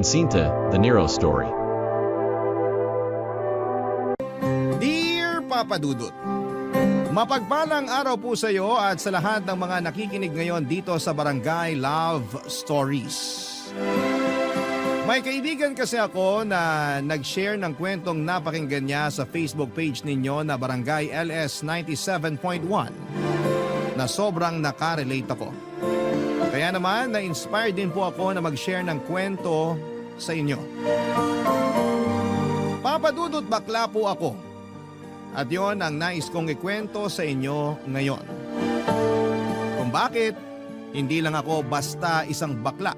Jacinta, The Nero Story. Dear Papa Dudut, mapagpalang araw po sa iyo at sa lahat ng mga nakikinig ngayon dito sa Barangay Love Stories. May kaibigan kasi ako na nag-share ng kwentong napakinggan niya sa Facebook page ninyo na Barangay LS 97.1 na sobrang nakarelate ako. Kaya naman na-inspire din po ako na mag-share ng kwento sa inyo. Papa Dudut, bakla po ako. At yon ang nais kong ikwento sa inyo ngayon. Kung bakit, hindi lang ako basta isang bakla.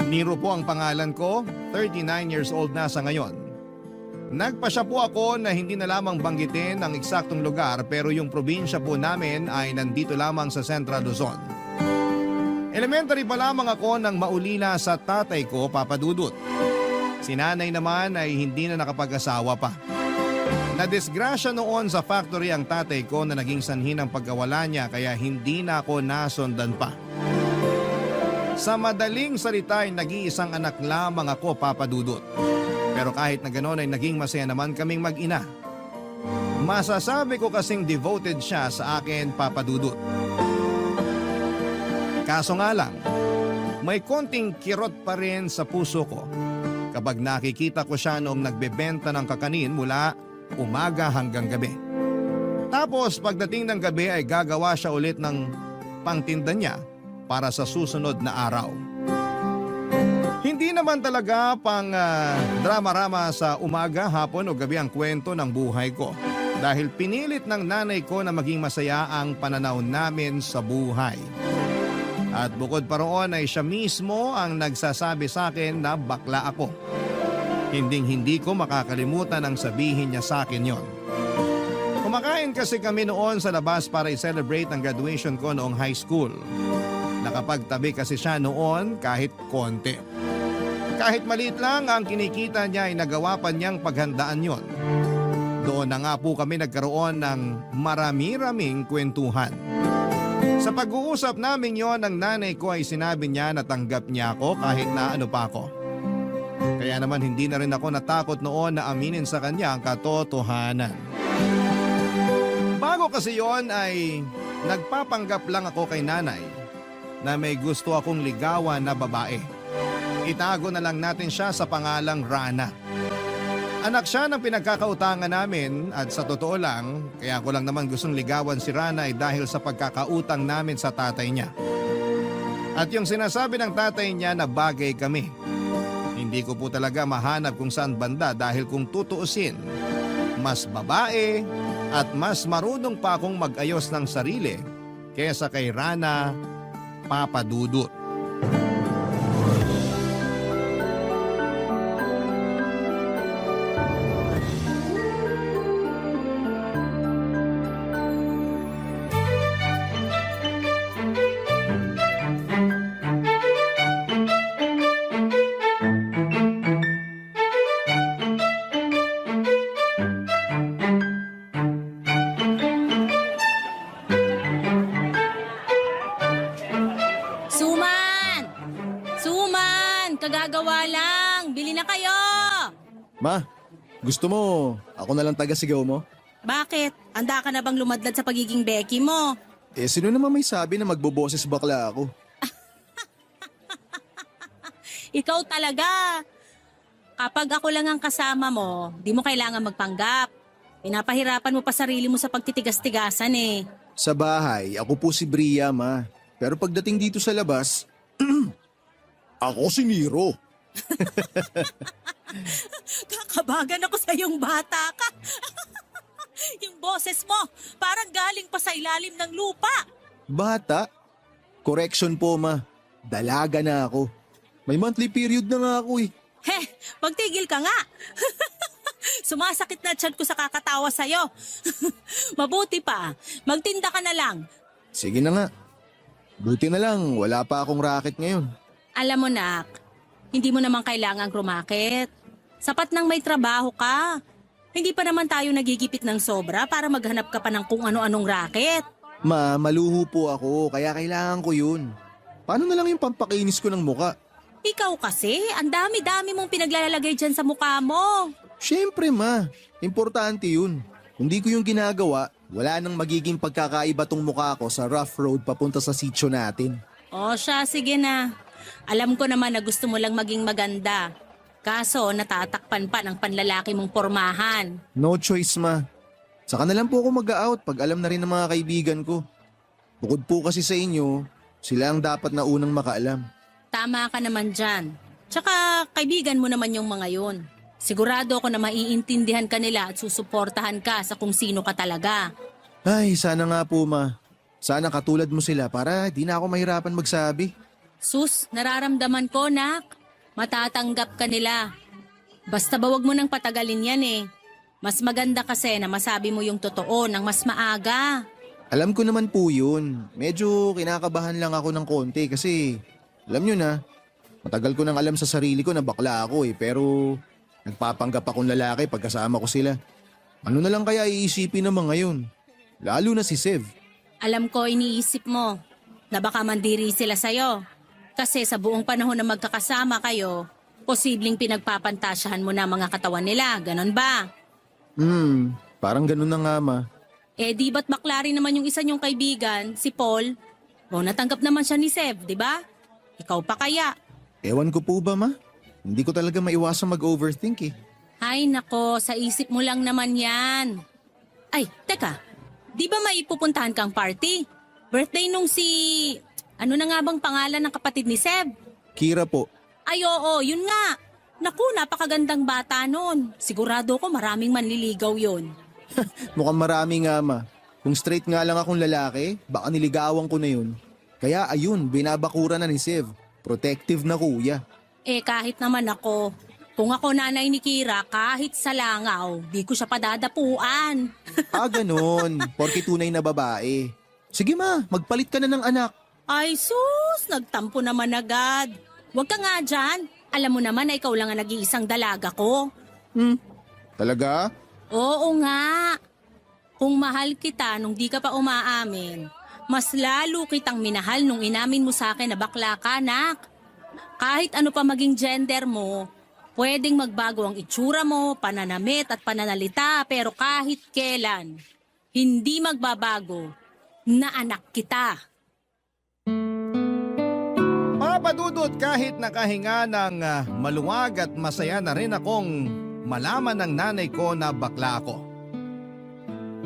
Nero po ang pangalan ko, 39 years old na sa ngayon. Nagpasya po ako na hindi na lamang banggitin ang eksaktong lugar pero yung probinsya po namin ay nandito lamang sa Central Luzon. Elementary pa lamang ako nang maulila sa tatay ko, Papa Dudut. Si nanay naman ay hindi na nakapag-asawa pa. Nadisgrasya noon sa factory ang tatay ko na naging sanhi ng pagkawala niya kaya hindi na ako nasundan pa. Sa madaling salita ay nag-iisang anak lamang ako, Papa Dudut. Pero kahit na gano'n ay naging masaya naman kaming mag-ina. Masasabi ko kasing devoted siya sa akin, Papa Dudut. Kaso nga lang, may konting kirot pa rin sa puso ko kapag nakikita ko siya noong nagbebenta ng kakanin mula umaga hanggang gabi. Tapos pagdating ng gabi ay gagawa siya ulit ng pangtinda niya para sa susunod na araw. Hindi naman talaga pang drama-rama sa umaga, hapon o gabi ang kwento ng buhay ko. Dahil pinilit ng nanay ko na maging masaya ang pananaw namin sa buhay. At bukod pa roon ay siya mismo ang nagsasabi sa akin na bakla ako. Hinding-hindi ko makakalimutan ang sabihin niya sa akin yon. Kumakain kasi kami noon sa labas para i-celebrate ang graduation ko noong high school. Nakapagtabi kasi siya noon kahit konti. Kahit maliit lang ang kinikita niya ay nagawa pa niyang paghandaan yon. Doon na nga po kami nagkaroon ng marami-raming kwentuhan. Sa pag-uusap namin yon ng nanay ko ay sinabi niya na tanggap niya ako kahit na ano pa ako. Kaya naman hindi na rin ako natakot noon na aminin sa kanya ang katotohanan. Bago kasi yon ay nagpapanggap lang ako kay nanay na may gusto akong ligawan na babae. Itago na lang natin siya sa pangalang Rana. Anak siya ng pinagkakautangan namin at sa totoo lang, kaya ko lang naman gustong ligawan si Rana ay dahil sa pagkakautang namin sa tatay niya. At yung sinasabi ng tatay niya na bagay kami. Hindi ko po talaga mahanap kung saan banda dahil kung tutuusin, mas babae at mas marunong pa akong mag-ayos ng sarili kaysa kay Rana, Papa Dudut. Kagagawa lang. Bili na kayo. Ma, gusto mo ako na lang taga-sigaw mo? Bakit? Handa ka na bang lumadlad sa pagiging Becky mo? Sino naman may sabi na magboboses bakla ako? Ikaw talaga. Kapag ako lang ang kasama mo, di mo kailangan magpanggap. Pinapahirapan mo pa sarili mo sa pagtitigas-tigasan eh. Sa bahay, ako po si Bria, ma. Pero pagdating dito sa labas, ako si Nero. Kakabagan ako sa iyong bata ka. Yung boses mo, parang galing pa sa ilalim ng lupa. Bata? Correction po, ma. Dalaga na ako. May monthly period na nga ako eh. Magtigil ka nga. Sumasakit na tiyan ko sa kakatawa sa'yo. Mabuti pa, magtinda ka na lang. Sige na nga. Buti na lang, wala pa akong racket ngayon. Alam mo, nak, hindi mo naman kailangang rumakit. Sapat nang may trabaho ka. Hindi pa naman tayo nagigipit ng sobra para maghanap ka pa ng kung ano-anong racket. Ma, maluho po ako, kaya kailangan ko yun. Paano na lang yung pampakinis ko ng muka? Ikaw kasi, ang dami-dami mong pinaglalagay dyan sa mukha mo. Siyempre ma, importante yun. Kung di ko yung ginagawa, wala nang magiging pagkakaiba tong mukha ko sa rough road papunta sa sitio natin. O siya, sige na. Alam ko naman na gusto mo lang maging maganda. Kaso natatakpan pa ng panlalaki mong pormahan. No choice ma. Saka na lang po ako mag-out pag alam na rin ng mga kaibigan ko. Bukod po kasi sa inyo, sila ang dapat na unang makaalam. Tama ka naman dyan. Tsaka kaibigan mo naman yung mga yun. Sigurado ako na maiintindihan ka nila at susuportahan ka sa kung sino ka talaga. Ay, sana nga po ma. Sana katulad mo sila para di na ako mahirapan magsabi. Sus, nararamdaman ko, nak. Matatanggap ka nila. Basta ba wag mo nang patagalin yan eh. Mas maganda kasi na masabi mo yung totoo ng mas maaga. Alam ko naman po yun. Medyo kinakabahan lang ako ng konti kasi alam nyo na, matagal ko nang alam sa sarili ko na bakla ako pero nagpapanggap akong lalaki pagkasama ko sila. Ano na lang kaya iisipin ng mga yun? Lalo na si Sev. Alam ko iniisip mo na baka mandiri sila sa'yo. Kasi sa buong panahon na magkakasama kayo, posibleng pinagpapantasyahan mo na mga katawan nila, ganon ba? Parang ganun na nga ma. Eh di ba't bakla rin naman yung isa niyong kaibigan, si Paul? O natanggap naman siya ni Sev, di ba? Ikaw pa kaya? Ewan ko po ba ma? Hindi ko talaga maiwasang mag-overthink eh. Ay nako, sa isip mo lang naman yan. Ay, teka, di ba may pupuntahan kang party? Birthday nung si... Ano na nga bang pangalan ng kapatid ni Sev? Kira po. Ay oo, yun nga. Naku, napakagandang bata nun. Sigurado ko maraming manliligaw yun. Mukhang marami nga ma. Kung straight nga lang akong lalaki, baka niligawan ko na yun. Kaya ayun, binabakura na ni Sev. Protective na kuya. Eh kahit naman ako, kung ako nanay ni Kira, kahit sa langaw, di ko siya padadapuan. Ganun. Porke tunay na babae. Sige ma, magpalit ka na ng anak. Ay sus, nagtampo naman agad. Huwag ka nga dyan. Alam mo naman na ikaw lang ang nag-iisang dalaga ko. Talaga? Oo nga. Kung mahal kita nung di ka pa umaamin, mas lalo kitang minahal nung inamin mo sa akin na bakla ka, nak. Kahit ano pa maging gender mo, pwedeng magbago ang itsura mo, pananamit at pananalita, pero kahit kailan, hindi magbabago na anak kita. Papadudot kahit nakahinga ng maluwag at masaya na rin akong malaman ng nanay ko na bakla ako.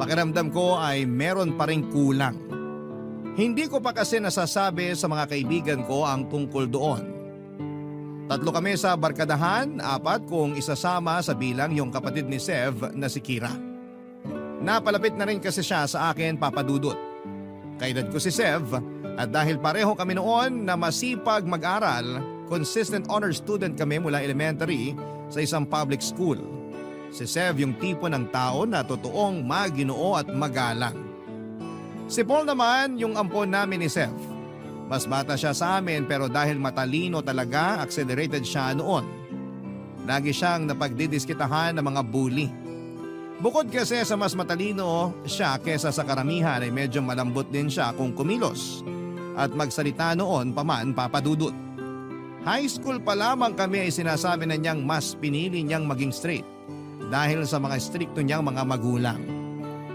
Pakiramdam ko ay meron pa ring kulang. Hindi ko pa kasi nasasabi sa mga kaibigan ko ang tungkol doon. 3 kami sa barkadahan, 4 kung isasama sa bilang yung kapatid ni Sev na si Kira. Napalapit na rin kasi siya sa akin, papadudot. Kaedad ko si Sev at dahil pareho kami noon na masipag mag-aral, consistent honor student kami mula elementary sa isang public school. Si Sev yung tipo ng tao na totoong maginoo at magalang. Si Paul naman yung ampon namin ni Sev. Mas bata siya sa amin pero dahil matalino talaga, accelerated siya noon. Lagi siyang napagdidiskitahan ng mga bully. Bukod kasi sa mas matalino siya kesa sa karamihan ay medyo malambot din siya kung kumilos at magsalita noon paman, papadudot. High school pa lamang kami ay sinasabi na niyang mas pinili niyang maging straight dahil sa mga strikto niyang mga magulang.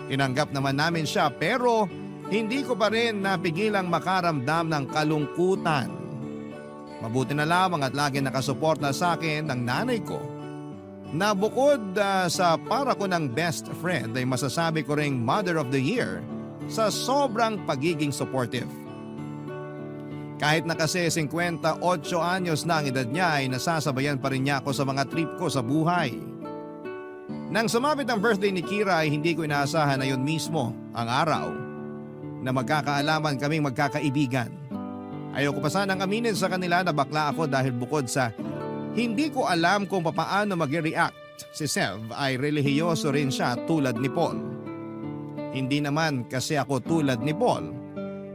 Tinanggap naman namin siya pero hindi ko pa rin napigilang makaramdam ng kalungkutan. Mabuti na lamang at lagi nakasuporta sa akin ng nanay ko na bukod sa para ko ng best friend ay masasabi ko ring Mother of the Year sa sobrang pagiging supportive. Kahit na kasi 58 anyos na ang edad niya ay nasasabayan pa rin niya ako sa mga trip ko sa buhay. Nang sumapit ang birthday ni Kira ay hindi ko inaasahan na yun mismo ang araw na magkakaalaman kaming magkakaibigan. Ayoko pa sanang aminin sa kanila na bakla ako dahil bukod sa hindi ko alam kung paano mag-react, si Sev ay relihiyoso rin siya tulad ni Paul. Hindi naman kasi ako tulad ni Paul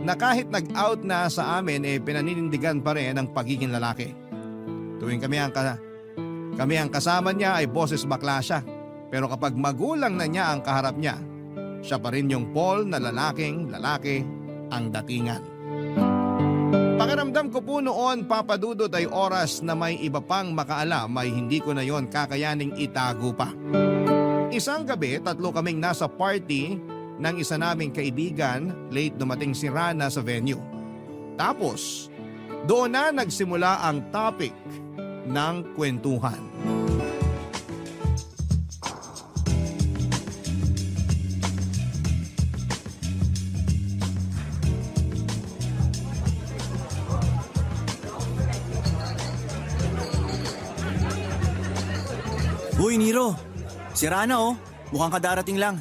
na kahit nag-out na sa amin pinaninindigan pa rin ang pagiging lalaki. Tuwing kami ang kasama niya ay boses bakla siya. Pero kapag magulang na niya ang kaharap niya, siya pa rin yung Paul na lalaking lalaki ang datingan. Pakiramdam Pakiramdam ko po noon, Papa Dudut, ay oras na may iba pang makaalam ay hindi ko na yon kakayaning itago pa. Isang gabi, 3 kaming nasa party ng isa naming kaibigan, late dumating si Rana sa venue. Tapos, doon na nagsimula ang topic ng kwentuhan. Uy, Nero. Si Rana oh. Mukhang kadarating lang.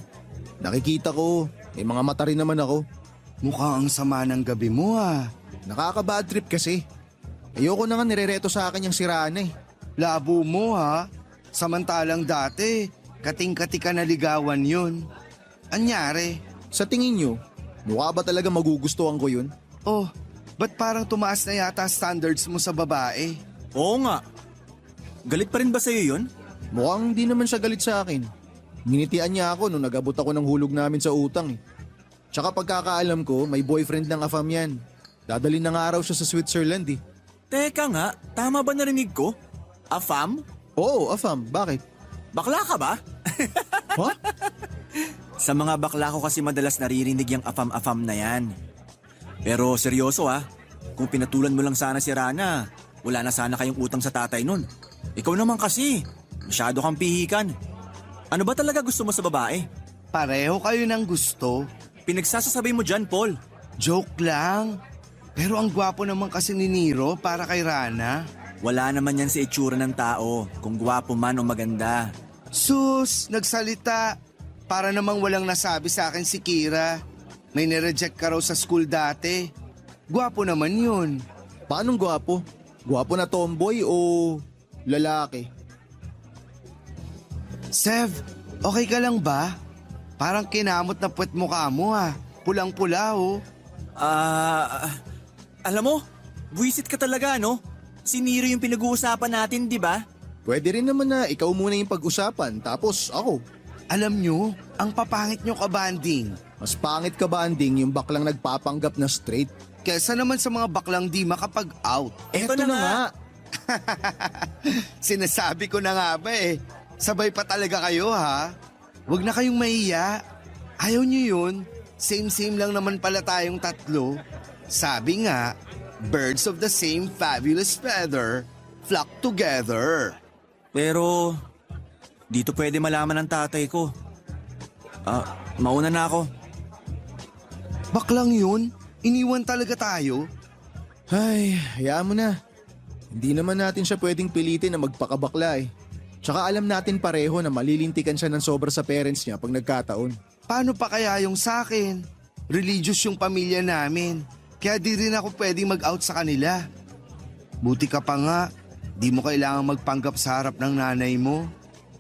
Nakikita ko, may mga mata rin naman ako. Mukhang ang sama ng gabi mo ah. Nakaka-bad trip kasi. Ayoko na nga nirereto sa akin yung si Rana eh. Labo mo ha. Samantalang dati, kating-kati ka na ligawan yun. Anyari? Sa tingin nyo, mukha ba talaga magugustuhan ko yun? Oh, ba't parang tumaas na yata standards mo sa babae? Oo nga. Galit pa rin ba sa'yo yun? Mukhang di naman siya galit sa akin. Ninitian niya ako nung nag-abot ako ng hulog namin sa utang eh. Tsaka pagkakaalam ko, may boyfriend ng afam yan. Dadalhin na nga araw siya sa Switzerland eh. Teka nga, tama ba narinig ko? Afam? Oo, afam. Bakit? Bakla ka ba? Ha? Sa mga bakla ko kasi madalas naririnig yung afam-afam na yan. Pero seryoso kung pinatulan mo lang sana si Rana, wala na sana kayong utang sa tatay nun. Ikaw naman kasi, masyado kang pihikan. Ano ba talaga gusto mo sa babae? Pareho kayo ng gusto. Pinagsasasabi mo dyan, Paul. Joke lang. Pero ang gwapo naman kasi ni Nero para kay Rana. Wala naman yan sa itsura ng tao, kung gwapo man o maganda. Sus, nagsalita. Para namang walang nasabi sa akin si Kira. May nireject ka raw sa school dati. Gwapo naman yun. Paanong gwapo? Gwapo na tomboy o lalaki? Sev, okay ka lang ba? Parang kinamot na puwet mukha mo ha. Pulang-pula oh. Alam mo, buwisit ka talaga no? Si Nero yung pinag-uusapan natin, di ba? Pwede rin naman na ikaw muna yung pag-usapan, tapos ako. Alam nyo, ang papangit nyo kabanding. Mas pangit ka banding yung baklang nagpapanggap na straight. Kesa naman sa mga baklang di makapag-out. Eto na nga. Sinasabi ko na nga ba eh. Sabay pa talaga kayo ha. Huwag na kayong mahiya. Ayaw nyo yun. Same-same lang naman pala tayong tatlo. Sabi nga, birds of the same fabulous feather flock together. Pero, dito pwede malaman ng tatay ko. Mauna na ako. Baklang yun? Iniwan talaga tayo? Ay, hayaan mo na. Hindi naman natin siya pwedeng pilitin na magpakabakla eh. Tsaka alam natin pareho na malilintikan siya ng sobra sa parents niya pag nagkataon. Paano pa kaya yung sa akin? Religious yung pamilya namin. Kaya di rin ako pwedeng mag-out sa kanila. Buti ka pa nga, di mo kailangang magpanggap sa harap ng nanay mo.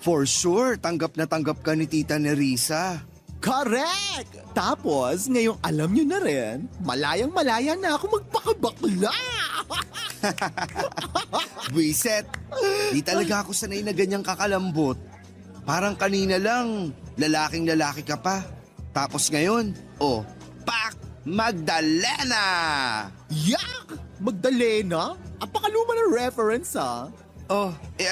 For sure, tanggap na tanggap ka ni Tita Nerissa. Correct! Tapos, ngayong alam nyo na rin, malayang-malaya na ako magpakabakla! Buiset, di talaga ako sanay na ganyang kakalambot. Parang kanina lang, lalaking-lalaki ka pa. Tapos ngayon, pak! Magdalena! Yak! Magdalena? Apakaluma ng reference ha?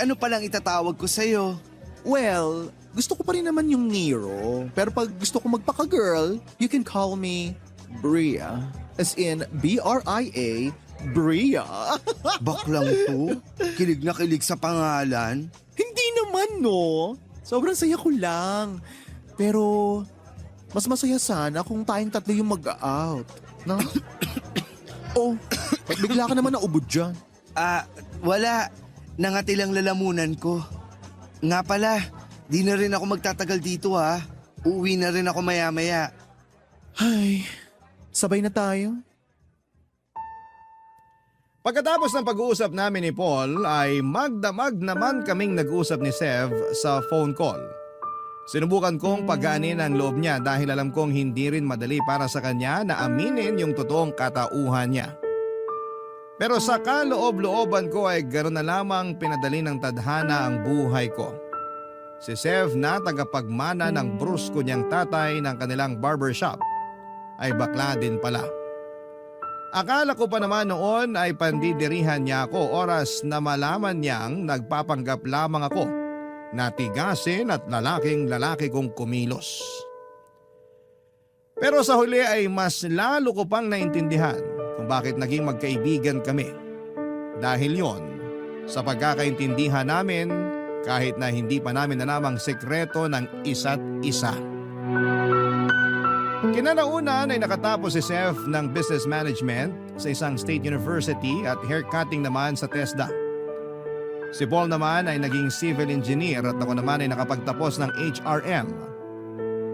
Ano palang itatawag ko sa'yo? Well, gusto ko pa rin naman yung Nero. Pero pag gusto ko magpaka-girl, you can call me Bria. As in, B-R-I-A, Bria. Baklang to? Kilig na kilig sa pangalan? Hindi naman no. Sobrang saya ko lang. Pero, mas masaya sana kung tayong tatlo yung mag-out. Na? Ba't bigla ka naman naubod dyan? Wala. Nangatilang lalamunan ko. Nga pala, di na rin ako magtatagal dito ha. Uuwi na rin ako maya-maya. Ay, sabay na tayo. Pagkatapos ng pag-uusap namin ni Paul ay magdamag naman kaming nag-usap ni Sev sa phone call. Sinubukan kong pagaanin ang loob niya dahil alam kong hindi rin madali para sa kanya na aminin yung totoong katauhan niya. Pero sa kaloob-looban ko ay gano'n na lamang pinadali ng tadhana ang buhay ko. Si Sev na tagapagmana ng brusko niyang tatay ng kanilang barbershop ay bakla din pala. Akala ko pa naman noon ay pandidirihan niya ako oras na malaman niyang nagpapanggap lamang ako na tigasin at lalaki kong kumilos. Pero sa huli ay mas lalo ko pang naintindihan kung bakit naging magkaibigan kami. Dahil yon, sa pagkakaintindihan namin kahit na hindi pa namin alamang sekreto ng isa't isa. Kinalaunan ay nakatapos si Seth ng Business Management sa isang state university at haircutting naman sa TESDA. Si Paul naman ay naging civil engineer at ako naman ay nakapagtapos ng HRM.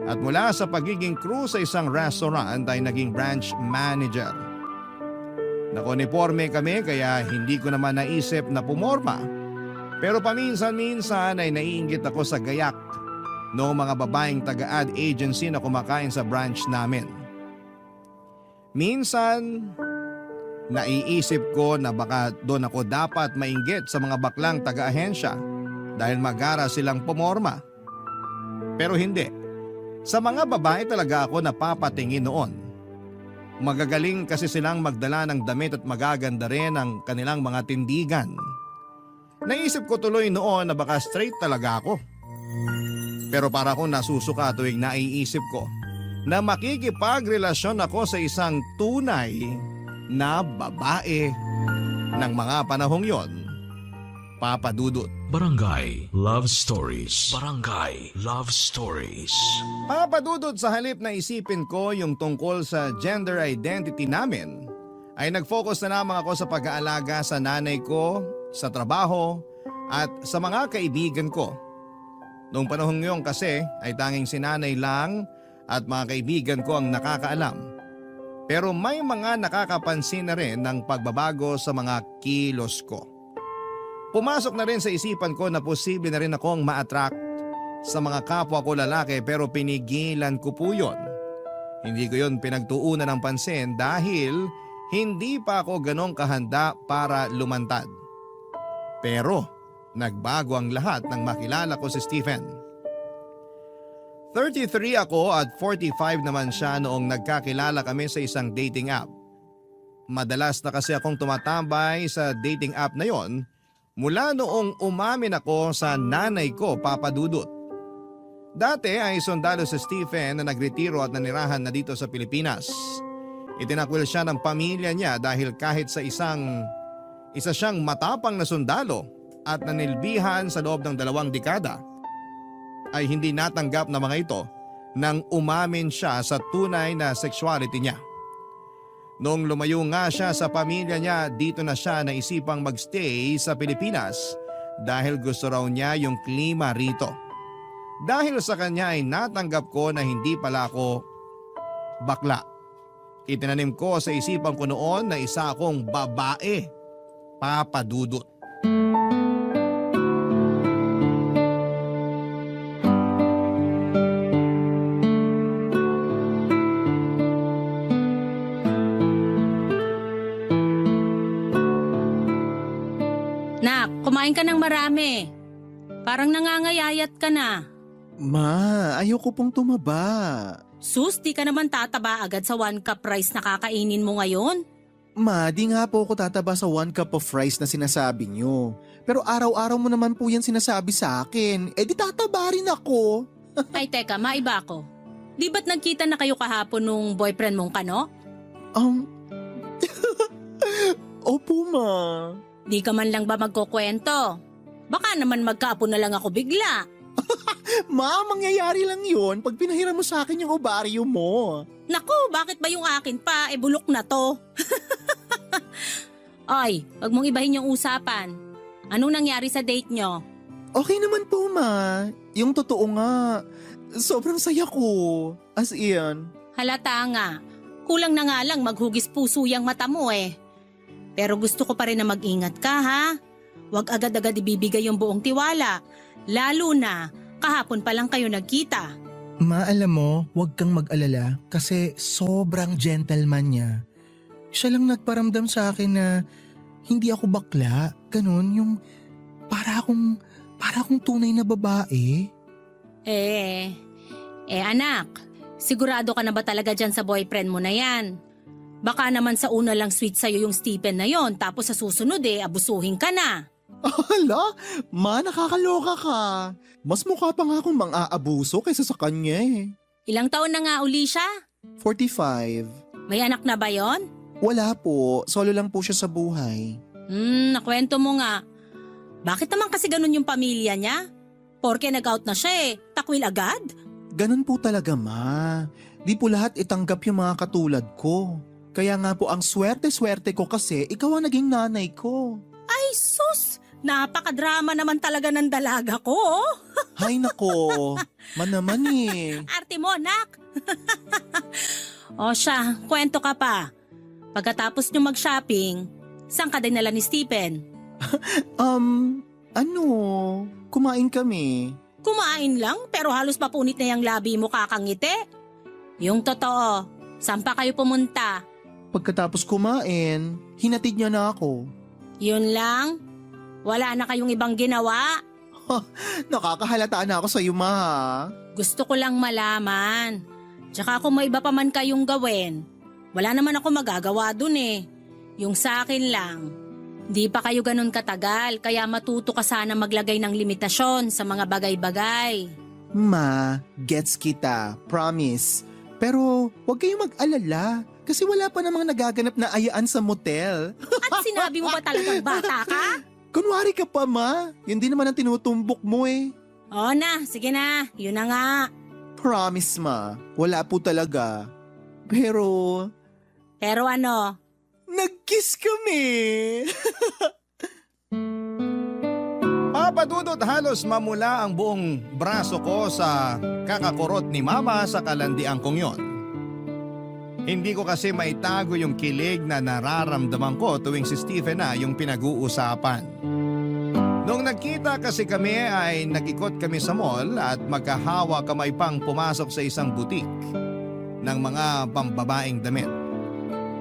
At mula sa pagiging crew sa isang restaurant ay naging branch manager. Nakoniporme kami kaya hindi ko naman naisip na pumorma. Pero paminsan-minsan ay naiinggit ako sa gayak noong mga babaeng taga-ad agency na kumakain sa branch namin. Minsan, naiisip ko na baka doon ako dapat mainggit sa mga baklang taga-ahensya dahil magara silang pumorma. Pero hindi. Sa mga babae talaga ako napapatingin noon. Magagaling kasi silang magdala ng damit at magaganda rin ang kanilang mga tindigan. Naisip ko tuloy noon na baka straight talaga ako. Pero para akong nasusuka tuwing naiisip ko na makikipagrelasyon ako sa isang tunay na babae ng mga panahong yon, Papa Dudut. Barangay Love Stories. Barangay Love Stories. Papa Dudut, sa halip na isipin ko yung tungkol sa gender identity namin, ay nag-focus na lamang ako sa pag-aalaga sa nanay ko, sa trabaho at sa mga kaibigan ko. Noong panahon ngayon kasi ay tanging si nanay lang at mga kaibigan ko ang nakakaalam. Pero may mga nakakapansin na rin ng pagbabago sa mga kilos ko. Pumasok na rin sa isipan ko na posible na rin akong ma-attract sa mga kapwa ko lalaki pero pinigilan ko po yun. Hindi ko yun pinagtuunan ng pansin dahil hindi pa ako ganong kahanda para lumantad. Pero nagbago ang lahat nang makilala ko si Stephen. 33 ako at 45 naman siya noong nagkakilala kami sa isang dating app. Madalas na kasi akong tumatambay sa dating app na yon mula noong umamin ako sa nanay ko, Papa Dudut. Dati ay sundalo si Stephen na nagretiro at nanirahan na dito sa Pilipinas. Itinakwil siya ng pamilya niya dahil kahit sa isa siyang matapang na sundalo at nanilbihan sa loob ng 2 dekada, ay hindi natanggap na mga ito nang umamin siya sa tunay na sexuality niya. Noong lumayo nga siya sa pamilya niya, dito na siya naisipang magstay sa Pilipinas dahil gusto raw niya yung klima rito. Dahil sa kanya ay natanggap ko na hindi pala ako bakla. Itinanim ko sa isipan ko noon na isa akong babae, Papa Dudut. Nak, kumain ka ng marami. Parang nangangayayat ka na. Ma, ayoko pong tumaba. Sus, di ka naman tataba agad sa 1 cup rice na kakainin mo ngayon? Ma, di nga po ako tataba sa 1 cup of rice na sinasabi nyo. Pero araw-araw mo naman po yan sinasabi sa akin. Eh di tataba rin ako. Ay teka, maiba ako. Di ba't nagkita na kayo kahapon nung boyfriend mong kano? Opo, ma. Di ka man lang ba magkukwento? Baka naman magkaapo na lang ako bigla. Ma, mangyayari lang yun pag pinahiram mo sa akin yung ovaryo mo. Naku, bakit ba yung akin pa? E bulok na to. Ay, wag mong ibahin yung usapan. Anong nangyari sa date nyo? Okay naman po, ma. Yung totoo nga, sobrang saya ko. As in. Halata nga. Kulang na nga lang maghugis puso yung mata mo eh. Pero gusto ko pa rin na mag-ingat ka ha. Huwag agad-agad ibibigay yung buong tiwala. Lalo na kahapon pa lang kayo nagkita. Ma, alam mo, huwag kang mag-alala kasi sobrang gentleman niya. Siya lang nagparamdam sa akin na hindi ako bakla. Ganun, yung para akong tunay na babae. Anak, sigurado ka na ba talaga dyan sa boyfriend mo na yan? Baka naman sa una lang sweet sa'yo yung Stephen na yon, tapos sa susunod abusuhin ka na. Hala, ma, nakakaloka ka. Mas mukha pa nga akong mang-aabuso kaysa sa kanya eh. Ilang taon na nga uli siya? 45. May anak na ba yon? Wala po, solo lang po siya sa buhay. Nakwento mo nga. Bakit naman kasi ganun yung pamilya niya? Porke nag-out na siya takwil agad? Ganun po talaga, ma. Di po lahat itanggap yung mga katulad ko. Kaya nga po ang swerte-swerte ko kasi ikaw ang naging nanay ko. Ay sus! Napakadrama naman talaga ng dalaga ko. Hay nako, man naman eh. Arte mo, anak. O siya, kwento ka pa. Pagkatapos nyo mag-shopping, saan ka dinala ni Stephen? Kumain kami. Kumain lang pero halos mapunit na yung labi mo kakangiti. Yung totoo, saan pa kayo pumunta? Pagkatapos kumain, hinatid niya na ako. Yun lang? Wala na kayong ibang ginawa? Nakakahalata na ako sa iyo, ma. Gusto ko lang malaman. Tsaka kung may iba pa man kayong gawin, wala naman ako magagawa dun Yung sa akin lang, di pa kayo ganun katagal kaya matuto ka sana maglagay ng limitasyon sa mga bagay-bagay. Ma, gets kita. Promise. Pero huwag kayong mag-alala kasi wala pa namang nagaganap na ayaan sa motel. At sinabi mo ba talagang bata ka? Kunwari ka pa, ma. Yun din naman ang tinutumbok mo eh. Oo na, sige na. Yun na nga. Promise, ma. Wala po talaga. Pero, Pero ano? nag-kiss kami. Papadudot halos mamula ang buong braso ko sa kakakurot ni Mama sa kalandian kong yon. Hindi ko kasi maitago yung kilig na nararamdaman ko tuwing si Stephen na yung pinag-uusapan. Noong nagkita kasi kami ay nag-ikot kami sa mall at magkahawa kamay pang pumasok sa isang butik ng mga pambabaeng damit.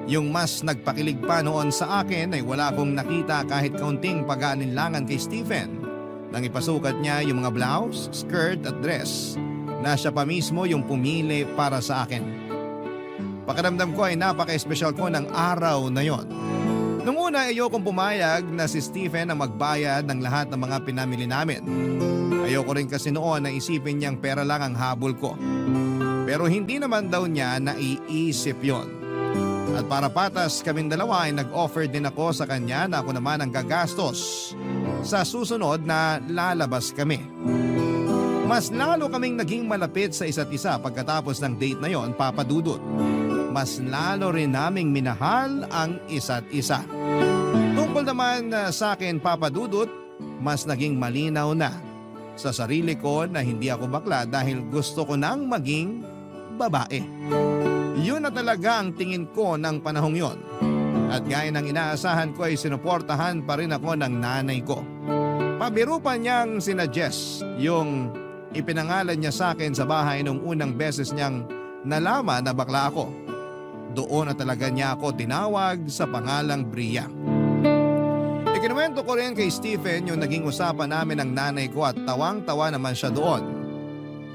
Yung mas nagpakilig pa noon sa akin ay wala kong nakita kahit kaunting pag-aalinlangan kay Stephen nang ipasukat niya yung mga blouse, skirt at dress na siya pa mismo yung pumili para sa akin. Pakiramdam ko ay napaka-espesyal ko ng araw na yon. Nung una ayokong pumayag na si Stephen ang magbayad ng lahat ng mga pinamili namin. Ayoko rin kasi noon na isipin niyang pera lang ang habol ko. Pero hindi naman daw niya naiisip yon. At para patas kaming dalawa ay nag-offer din ako sa kanya na ako naman ang gagastos sa susunod na lalabas kami. Mas lalo kaming naging malapit sa isa't isa pagkatapos ng date na yon, Papa Dudut. Mas lalo rin naming minahal ang isa't isa. Tungkol naman sa akin, Papa Dudut, mas naging malinaw na sa sarili ko na hindi ako bakla dahil gusto ko nang maging babae. Yun na talaga ang tingin ko ng panahong yon. At gaya ng inaasahan ko ay sinuportahan pa rin ako ng nanay ko. Pabiro pa niyang sinuggest yung ipinangalan niya sa akin sa bahay nung unang beses niyang nalaman na bakla ako. Doon na talaga niya ako tinawag sa pangalang Bria. Ikinuwento ko rin kay Stephen yung naging usapan namin ng nanay ko at tawang-tawa naman siya doon.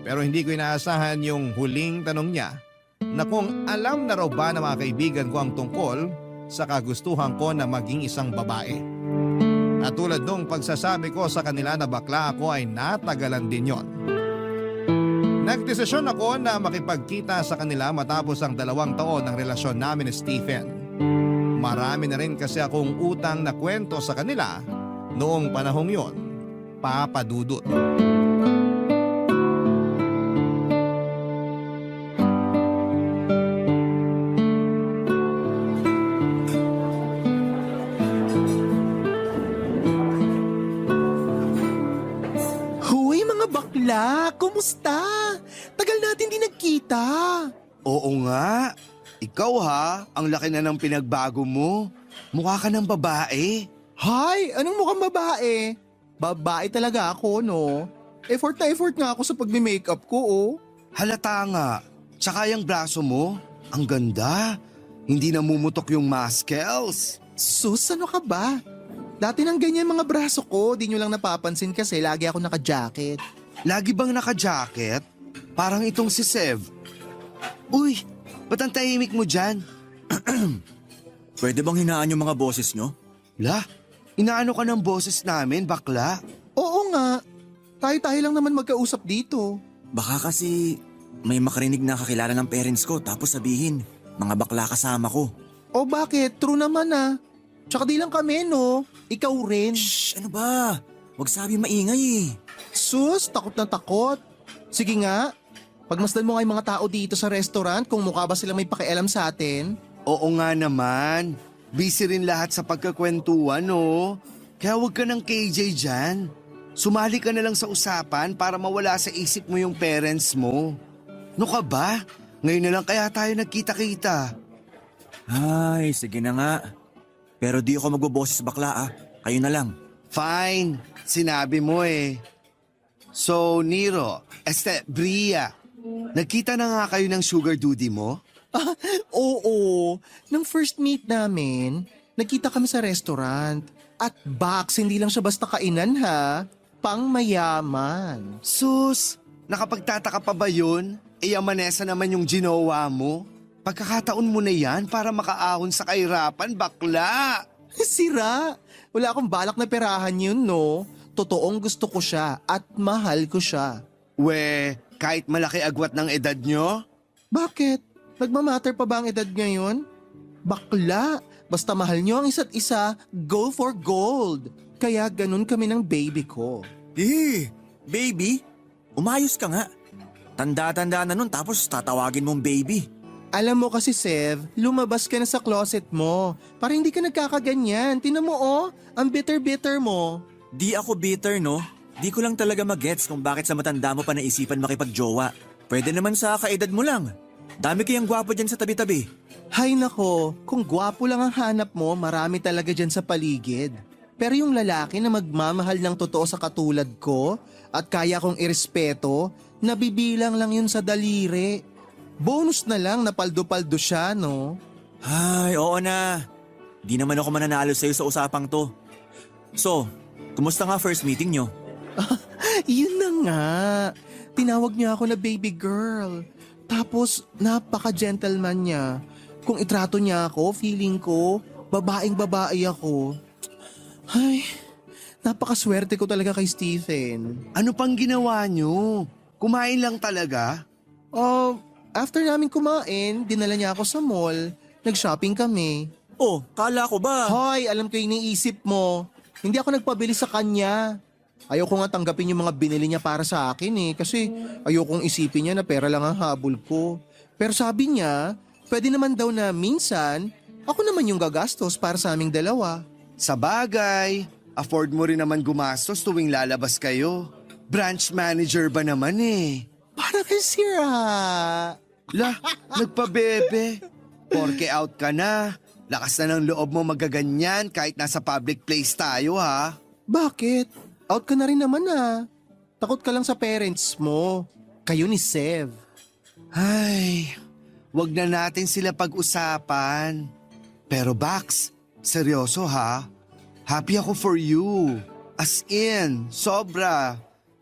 Pero hindi ko inaasahan yung huling tanong niya na kung alam na raw ba ng mga kaibigan ko ang tungkol sa kagustuhan ko na maging isang babae. At tulad nung pagsasabi ko sa kanila na bakla ako ay natagalan din yon. Nagdesisyon ako na makipagkita sa kanila matapos ang 2 taon ng relasyon namin ni Stephen. Marami na rin kasi akong utang na kwento sa kanila noong panahong yon, Papa Dudut. Hoy mga bakla, kumusta? Tagal natin di nagkita. Oo nga. Ikaw ha, ang laki na ng pinagbago mo. Mukha ka ng babae. Hay, anong mukhang babae? Babae talaga ako, no? Effort na effort nga ako sa pagme-makeup ko, oh. Halata nga. Tsaka yung braso mo, ang ganda. Hindi namumutok yung muscles. Sus, ano ka ba? Dati nang ganyan mga braso ko, di nyo lang napapansin kasi lagi ako naka-jacket. Lagi bang naka-jacket? Parang itong si Sev. Uy, ba't ang tahimik mo dyan? Pwede bang hinaan yung mga boses nyo? La, inaano ka ng boses namin, bakla? Oo nga. Tayo-tayo lang naman magkausap dito. Baka kasi may makarinig na kakilala ng parents ko tapos sabihin, mga bakla kasama ko. O bakit? True naman ah. Tsaka di lang kami no. Ikaw rin. Shh, ano ba? Huwag sabi maingay eh. Sus, takot na takot. Sige nga. Pagmasdan mo nga yung mga tao dito sa restaurant kung mukha ba silang may pakialam sa atin. Oo nga naman. Busy rin lahat sa pagkakwentuhan, no? Kaya huwag ka ng KJ dyan. Sumali ka na lang sa usapan para mawala sa isip mo yung parents mo. No ka ba? Ngayon na lang kaya tayo nagkita-kita. Ay, sige na nga. Pero di ako magboboses bakla ah. Kayo na lang. Fine, sinabi mo eh. So, Nero, Bria, nagkita na nga kayo ng sugar duty mo? Oo. Nung first meet namin, nagkita kami sa restaurant. At box, hindi lang siya basta kainan ha. Pang mayaman. Sus, nakapagtataka pa ba yun? Yamanesa naman yung ginawa mo. Pagkakataon mo na yan para makaahon sa kahirapan, bakla. Sira. Wala akong balak na perahan yun, no? Totoong gusto ko siya at mahal ko siya. We, kahit malaki agwat ng edad nyo? Bakit? Nagmamatter pa ba ang edad ngayon? Bakla. Basta mahal nyo ang isa't isa, go for gold. Kaya ganun kami ng baby ko. Baby? Umayos ka nga. Tanda-tanda na nun tapos tatawagin mong baby. Alam mo kasi, Sev, lumabas ka na sa closet mo. Para hindi ka nagkakaganyan. Tinan mo oh, ang bitter-bitter mo. Di ako bitter no. Di ko lang talaga magets kung bakit sa matanda mo pa naisipan makipagjowa. Pwede naman sa kaedad mo lang. Dami kayang gwapo dyan sa tabi-tabi. Hay nako, kung gwapo lang ang hanap mo, marami talaga dyan sa paligid. Pero yung lalaki na magmamahal ng totoo sa katulad ko at kaya kong irespeto, nabibilang lang yun sa daliri. Bonus na lang na paldo-paldo siya, no? Ay, oo na. Di naman ako mananalo sa'yo sa usapang to. So, kumusta nga first meeting nyo? Yun na nga. Tinawag niya ako na baby girl. Tapos, napaka-gentleman niya. Kung itrato niya ako, feeling ko, babaeng-babae ako. Ay, napakaswerte ko talaga kay Stephen. Ano pang ginawa nyo? Kumain lang talaga? After namin kumain, dinala niya ako sa mall. Nag-shopping kami. Oh, kala ko ba? Hoy, alam ko yung iniisip mo. Hindi ako nagpabili sa kanya. Ayoko nga tanggapin yung mga binili niya para sa akin eh. Kasi ayokong isipin niya na pera lang ang habol ko. Pero sabi niya, pwede naman daw na minsan, ako naman yung gagastos para sa aming dalawa. Sa bagay, afford mo rin naman gumastos tuwing lalabas kayo. Branch manager ba naman eh? Para kay sira. La, nagpabebe. Porke out ka na. Lakas na ng loob mo magaganyan kahit nasa public place tayo ha. Bakit? Out ka na rin naman ah. Takot ka lang sa parents mo. Kayo ni Sev. Ay, wag na natin sila pag-usapan. Pero Bax, seryoso ha? Happy ako for you. As in, sobra.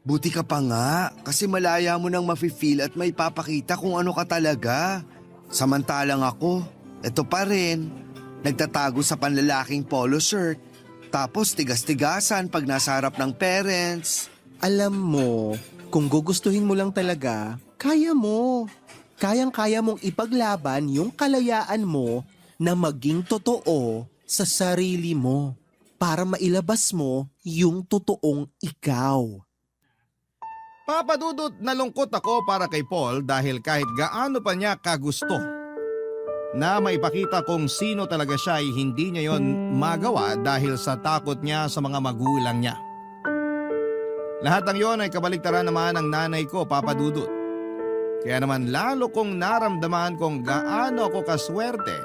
Buti ka pa nga kasi malaya mo nang mafe-feel at may papakita kung ano ka talaga. Samantalang ako, eto pa rin. Nagtatago sa panlalaking polo shirt. Tapos tigas-tigasan pag nasa harap ng parents. Alam mo, kung gugustuhin mo lang talaga, kaya mo. Kayang-kaya mong ipaglaban yung kalayaan mo na maging totoo sa sarili mo para mailabas mo yung totoong ikaw. Papadudot nalungkot ako para kay Paul dahil kahit gaano pa niya kagusto na maipakita kung sino talaga siya ay hindi niya yon magawa dahil sa takot niya sa mga magulang niya. Lahat ng yon ay kabaliktaran naman ng nanay ko, Papa Dudut. Kaya naman lalo kong naramdaman kung gaano ako kaswerte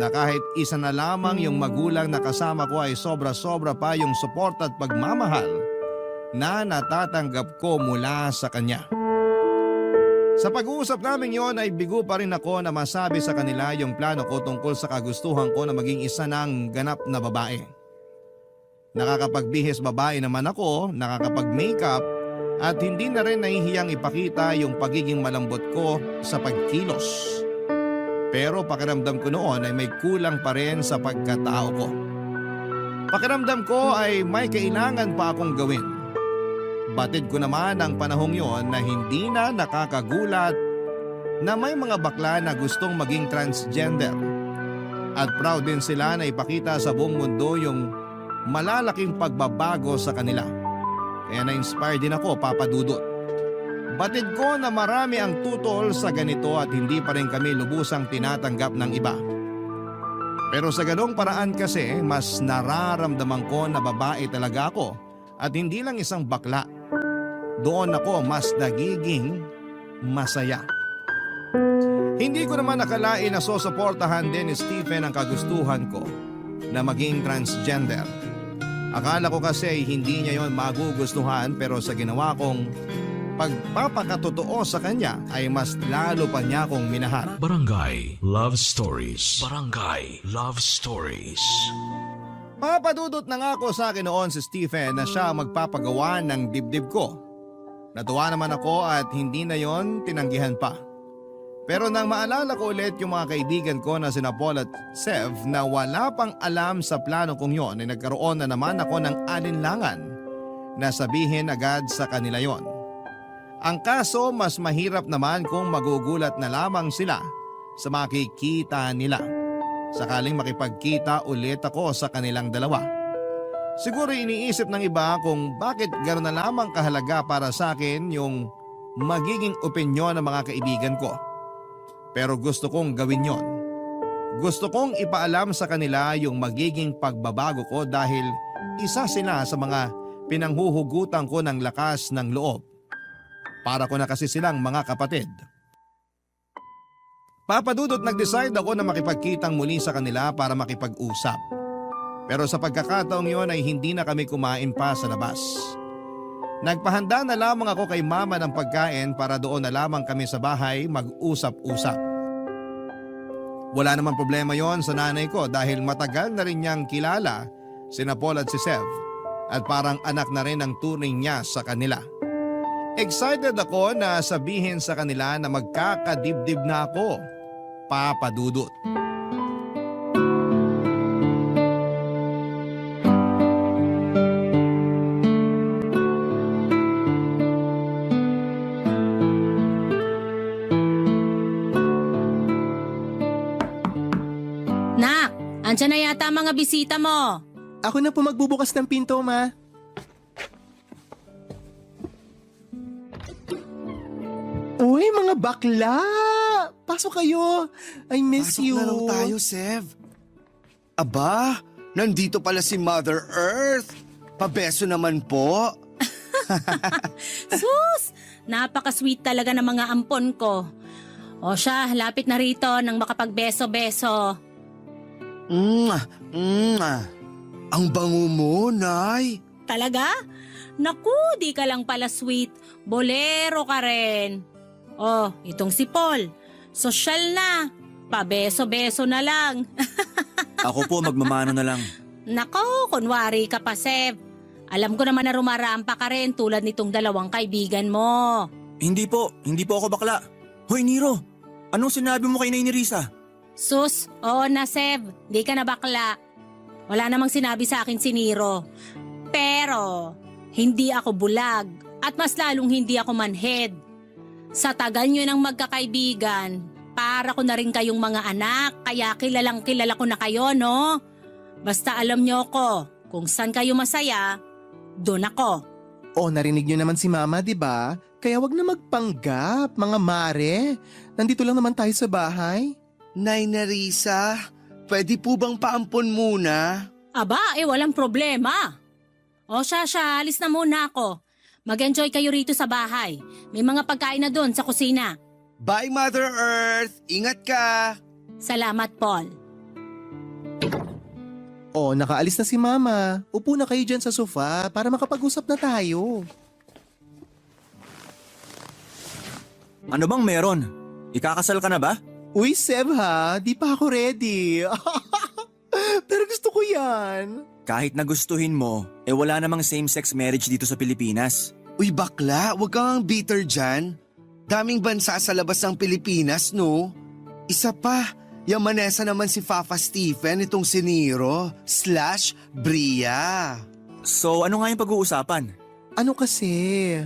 na kahit isa na lamang yung magulang na kasama ko ay sobra-sobra pa yung support at pagmamahal na natatanggap ko mula sa kanya. Sa pag-uusap namin yon ay bigo pa rin ako na masabi sa kanila yung plano ko tungkol sa kagustuhan ko na maging isa ng ganap na babae. Nakakapagbihis babae naman ako, nakakapag-makeup at hindi na rin nahihiyang ipakita yung pagiging malambot ko sa pagkilos. Pero pakiramdam ko noon ay may kulang pa rin sa pagkatao ko. Pakiramdam ko ay may kailangan pa akong gawin. Batid ko naman ang panahong yon na hindi na nakakagulat na may mga bakla na gustong maging transgender. At proud din sila na ipakita sa buong mundo yung malalaking pagbabago sa kanila. Kaya na-inspire din ako, Papa Dudut. Batid ko na marami ang tutol sa ganito at hindi pa rin kami lubusang tinatanggap ng iba. Pero sa ganong paraan kasi, mas nararamdaman ko na babae talaga ako at hindi lang isang bakla. Doon ako mas nagiging masaya. Hindi ko naman nakalain na susuportahan din ni Stephen ang kagustuhan ko na maging transgender. Akala ko kasi hindi niya yon magugustuhan pero sa ginawa kong pagpapakatotoo sa kanya ay mas lalo pa niya akong minahal. Barangay Love Stories. Barangay Love Stories. Papadudot na nga ako sa akin noon si Stephen na siya magpapagawa ng dibdib ko. Natuwa naman ako at hindi na yon tinanggihan pa. Pero nang maalala ko ulit yung mga kaibigan ko na sina Paul at Sev na wala pang alam sa plano kong yon ay nagkaroon na naman ako ng alinlangan na sabihin agad sa kanila yon. Ang kaso mas mahirap naman kung magugulat na lamang sila sa makikita nila. Sakaling makipagkita ulit ako sa kanilang dalawa. Siguro iniisip ng iba kung bakit gano'n na lamang kahalaga para sa akin yung magiging opinyon ng mga kaibigan ko. Pero gusto kong gawin yon. Gusto kong ipaalam sa kanila yung magiging pagbabago ko dahil isa sila sa mga pinanghuhugutan ko ng lakas ng loob. Para ko na kasi silang mga kapatid. Papadudot nag-decide ako na makipagkitang muli sa kanila para makipag-usap. Pero sa pagkakataong yon ay hindi na kami kumain pa sa labas. Nagpahanda na lamang ako kay mama ng pagkain para doon na lamang kami sa bahay mag-usap-usap. Wala namang problema yon sa nanay ko dahil matagal na rin niyang kilala sina Paul at si Sev at parang anak na rin ang turing niya sa kanila. Excited ako na sabihin sa kanila na magkakadibdib na ako, Papa Dudut. Nak, andyan na yata ang mga bisita mo. Ako na po magbubukas ng pinto, Ma. Uy, mga bakla! Pasok kayo! I miss Pasok you. na raw tayo, Sev. Aba, nandito pala si Mother Earth. Pabeso naman po. Sus! Napaka-sweet talaga ng mga ampon ko. O siya, lapit na rito nang makapagbeso-beso. Ang bango mo, Nay. Talaga? Naku, di ka lang pala sweet. Bolero ka rin. Oh, itong si Paul. Sosyal na. Pabeso-beso na lang. Ako po, magmamano na lang. Nako, kunwari ka pa, Seb. Alam ko naman na rumarampa ka rin tulad nitong dalawang kaibigan mo. Hindi po ako bakla. Hoy, Nero, anong sinabi mo kay Nay Nerissa? Sus, oo na, Seb. Di ka na bakla. Wala namang sinabi sa akin si Nero. Pero, hindi ako bulag at mas lalong hindi ako manhead. Sa tagal nyo ng magkakaibigan, para ko na rin kayong mga anak, kaya kilalang kilala ko na kayo, no? Basta alam nyo ko, kung saan kayo masaya, doon ako. Oh, narinig nyo naman si Mama, di ba? Kaya wag na magpanggap, mga mare. Nandito lang naman tayo sa bahay. Nay Nerissa, pwede po bang paampon muna? Aba, walang problema. O siya, alis na muna ako. Mag-enjoy kayo rito sa bahay. May mga pagkain na doon sa kusina. Bye, Mother Earth. Ingat ka. Salamat, Paul. Oh, nakaalis na si Mama. Upo na kayo dyan sa sofa para makapag-usap na tayo. Ano bang meron? Ikakasal ka na ba? Uy, Seb ha, di pa ako ready. Pero gusto ko yan. Kahit nagustuhin mo, wala namang same-sex marriage dito sa Pilipinas. Uy, bakla, wag kang bitter dyan. Daming bansa sa labas ng Pilipinas, no? Isa pa, Yamanesa naman si Papa Stephen, itong si Nero / Bria. So ano nga yung pag-uusapan? Ano kasi,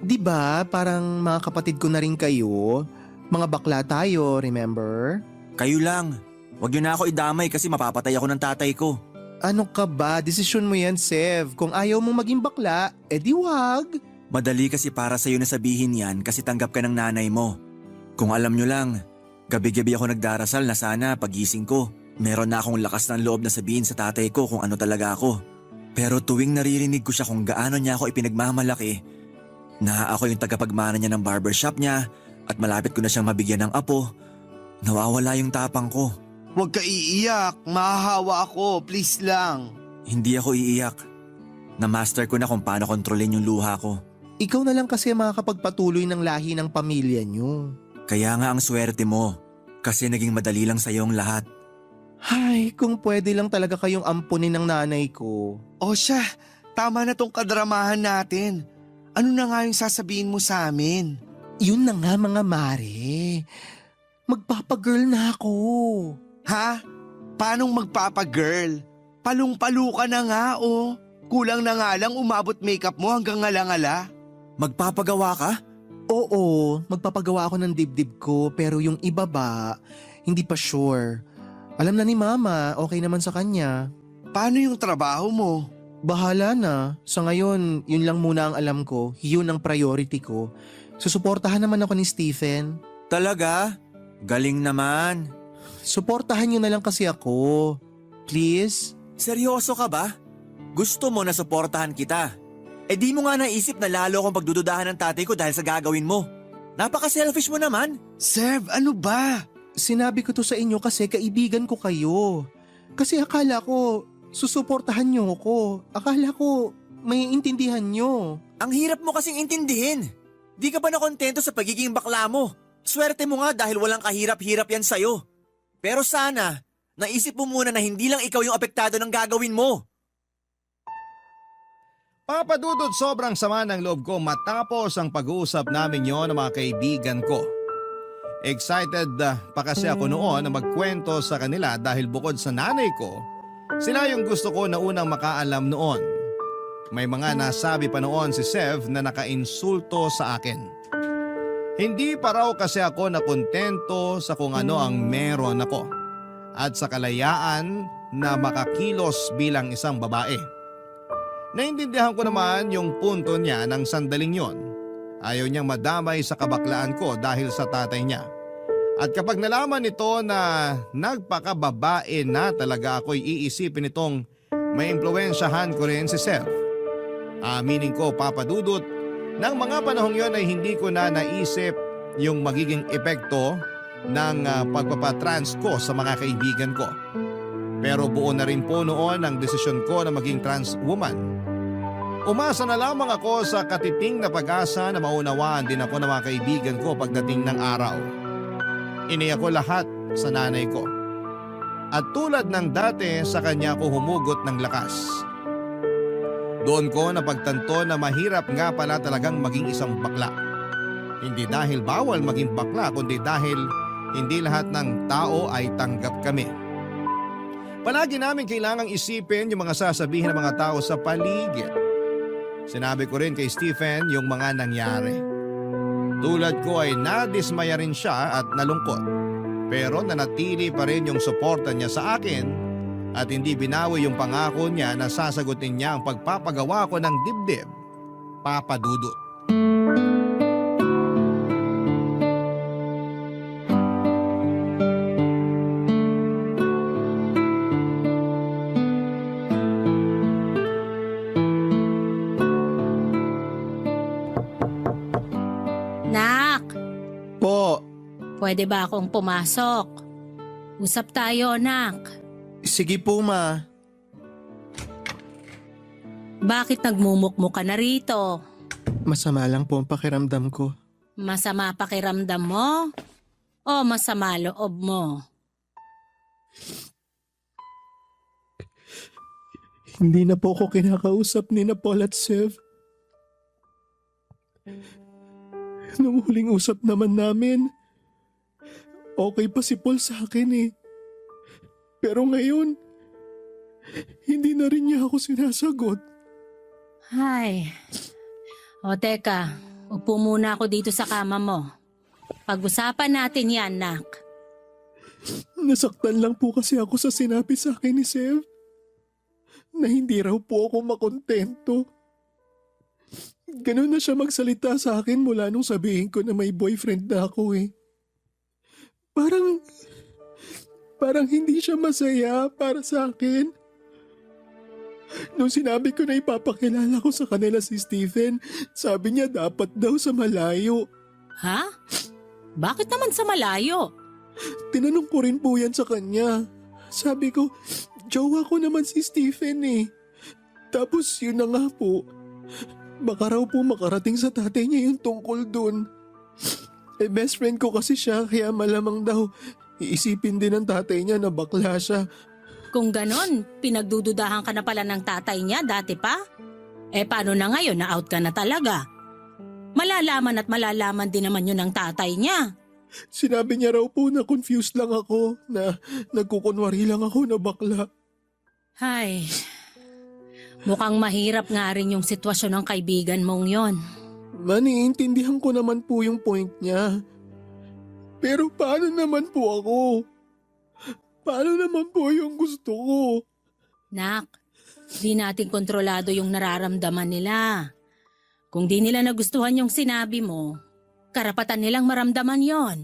di ba parang mga kapatid ko na rin kayo? Mga bakla tayo, remember? Kayo lang. Huwag yun na ako idamay kasi mapapatay ako ng tatay ko. Ano ka ba? Desisyon mo yan, Sev. Kung ayaw mong maging bakla, edi wag. Madali kasi para sa'yo na sabihin yan kasi tanggap ka ng nanay mo. Kung alam nyo lang, gabi-gabi ako nagdarasal na sana pagising ko. Meron na akong lakas ng loob na sabihin sa tatay ko kung ano talaga ako. Pero tuwing naririnig ko siya kung gaano niya ako ipinagmamalaki, na ako yung tagapagmana niya ng barbershop niya at malapit ko na siyang mabigyan ng apo, nawawala yung tapang ko. Huwag ka iiyak, mahahawa ako, please lang. Hindi ako iiyak. Na-master ko na kung paano kontrolin yung luha ko. Ikaw na lang kasi makakapagpatuloy ng lahi ng pamilya niyo. Kaya nga ang swerte mo, kasi naging madali lang sa'yo ang lahat. Ay, kung pwede lang talaga kayong ampunin ng nanay ko. O siya, tama na tong kadramahan natin. Ano na nga yung sasabihin mo sa amin? Yun na nga mga mare. Magpapagirl na ako. Ha? Paanong magpapagirl? Palong-palo ka na nga oh. Kulang na nga lang umabot makeup mo hanggang ngala-ngala. Magpapagawa ka? Oo, magpapagawa ako ng dibdib ko pero yung iba ba, hindi pa sure. Alam na ni Mama, okay naman sa kanya. Paano yung trabaho mo? Bahala na. Sa ngayon, yun lang muna ang alam ko. Yun ang priority ko. Susuportahan naman ako ni Stephen. Talaga? Galing naman. Suportahan niyo na lang kasi ako. Please? Seryoso ka ba? Gusto mo na suportahan kita? Eh di mo nga naisip na lalo akong pagdududahan ng tatay ko dahil sa gagawin mo. Napaka-selfish mo naman. Sev, ano ba? Sinabi ko to sa inyo kasi kaibigan ko kayo. Kasi akala ko, susuportahan niyo ako. Akala ko, may intindihan niyo. Ang hirap mo kasing intindihin. Di ka ba nakontento sa pagiging bakla mo? Swerte mo nga dahil walang kahirap-hirap yan sa'yo. Pero sana, naisip mo muna na hindi lang ikaw yung apektado ng gagawin mo. Papadudod, sobrang sama ng loob ko matapos ang pag-uusap namin yon ng mga kaibigan ko. Excited pa kasi ako noon na magkwento sa kanila dahil bukod sa nanay ko, sila yung gusto ko na unang makaalam noon. May mga nasabi pa noon si Sev na nakainsulto sa akin. Hindi pa raw kasi ako nakontento sa kung ano ang meron ako at sa kalayaan na makakilos bilang isang babae. Naintindihan ko naman yung punto niya ng sandaling yon. Ayaw niyang madamay sa kabaklaan ko dahil sa tatay niya. At kapag nalaman nito na nagpakababae na talaga ako'y iisipin itong may impluwensyahan ko rin si Sev. Aminin ko, papadudot, ng mga panahong yon ay hindi ko na naisip yung magiging epekto ng pagpapatrans ko sa mga kaibigan ko. Pero buo na rin po noon ang desisyon ko na maging trans woman. Umasa na lamang ako sa katiting na pag-asa na maunawaan din ako ng mga kaibigan ko pagdating ng araw. Iniyak ko lahat sa nanay ko. At tulad ng dati sa kanya ko humugot ng lakas. Doon ko napagtanto na mahirap nga pala talagang maging isang bakla. Hindi dahil bawal maging bakla kundi dahil hindi lahat ng tao ay tanggap kami. Palagi namin kailangang isipin yung mga sasabihin ng mga tao sa paligid. Sinabi ko rin kay Stephen yung mga nangyari. Tulad ko ay nadismaya rin siya at nalungkot. Pero nanatili pa rin yung suporta niya sa akin at hindi binawi yung pangako niya na sasagutin niya ang pagpapagawa ko ng dibdib. Papadudot. Nak, Po, pwede ba akong pumasok? Usap tayo, nak. sige po ma. Bakit nagmumukmuk ka na rito? Masama lang po ang pakiramdam ko. Masama pakiramdam mo? O masama loob mo? Hindi na po ako kinakausap ni Paul at Sev. Nung huling usap naman namin, okay pa si Paul sa akin eh. Pero ngayon, hindi na rin niya ako sinasagot. Ay. O teka, upo muna ako dito sa kama mo. Pag-usapan natin yan, Nak. Nasaktan lang po kasi ako sa sinabi sa akin ni Sev na hindi raw po ako makontento. Ganun na siya magsalita sa akin mula nung sabihin ko na may boyfriend na ako eh. Parang hindi siya masaya para sa akin. Nung sinabi ko na ipapakilala ko sa kanila si Stephen, sabi niya dapat daw sa malayo. Ha? Bakit naman sa malayo? Tinanong ko rin po yan sa kanya. Sabi ko, jowa ko naman si Stephen eh. Tapos yun na nga po. Baka raw po makarating sa tatay niya yung tungkol dun. Eh best friend ko kasi siya kaya malamang daw iisipin din ng tatay niya na bakla siya. Kung ganon, pinagdududahan ka na pala ng tatay niya dati pa? Eh paano na ngayon na out ka na talaga? Malalaman at malalaman din naman yun ng tatay niya. Sinabi niya raw po na confused lang ako, na nagkukunwari lang ako na bakla. Ay, mukhang mahirap nga rin yung sitwasyon ng kaibigan mong yon. Maniintindihan ko naman po yung point niya. Pero paano naman po ako? Paano naman po yung gusto ko? Nak, di natin kontrolado yung nararamdaman nila. Kung di nila nagustuhan yung sinabi mo, karapatan nilang maramdaman yon.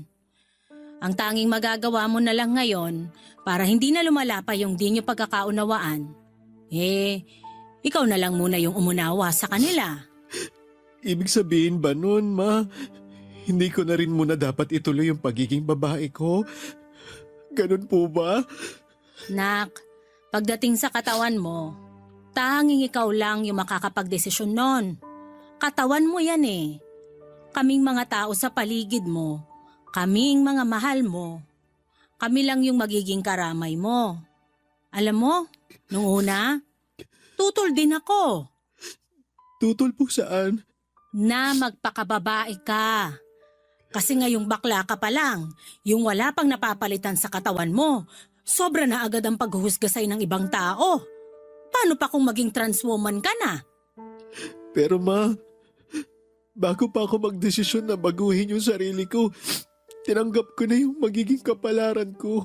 Ang tanging magagawa mo na lang ngayon para hindi na lumala pa yung di nyo pagkakaunawaan, ikaw na lang muna yung umunawa sa kanila. Ibig sabihin ba nun, Ma? Hindi ko na rin muna dapat ituloy yung pagiging babae ko? Ganun po ba? Nak, pagdating sa katawan mo, tanging ikaw lang yung makakapagdesisyon nun. Katawan mo yan eh. Kaming mga tao sa paligid mo, kaming mga mahal mo, kami lang yung magiging karamay mo. Alam mo, nung una, tutol din ako. Tutol po saan? Na magpakababae ka. Kasi ngayong bakla ka pa lang, yung wala pang napapalitan sa katawan mo, sobra na agad ang paghuhusga sa'yo ng ibang tao. Paano pa kung maging trans woman ka na? Pero Ma, bago pa ako magdesisyon na baguhin yung sarili ko, tinanggap ko na yung magiging kapalaran ko.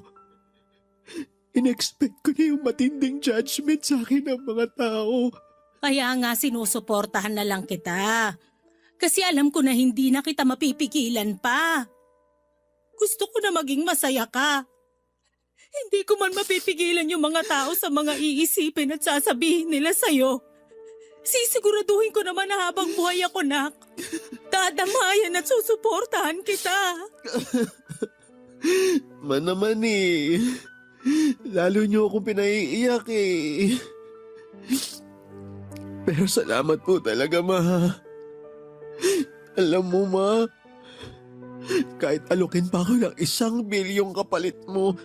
In-expect ko na yung matinding judgment sa akin ng mga tao. Kaya nga sinusuportahan na lang kita. Kasi alam ko na hindi na kita mapipigilan pa. Gusto ko na maging masaya ka. Hindi ko man mapipigilan yung mga tao sa mga iisipin at sasabihin nila sa'yo. Sisiguraduhin ko naman na habang buhay ako, Nak. Dadamayan at susuportahan kita. Ma naman eh. Lalo niyo akong pinaiiyak eh. Pero salamat po talaga, Ma. Alam mo, Ma, kahit alukin pa ako ng 1 bilyong kapalit mo,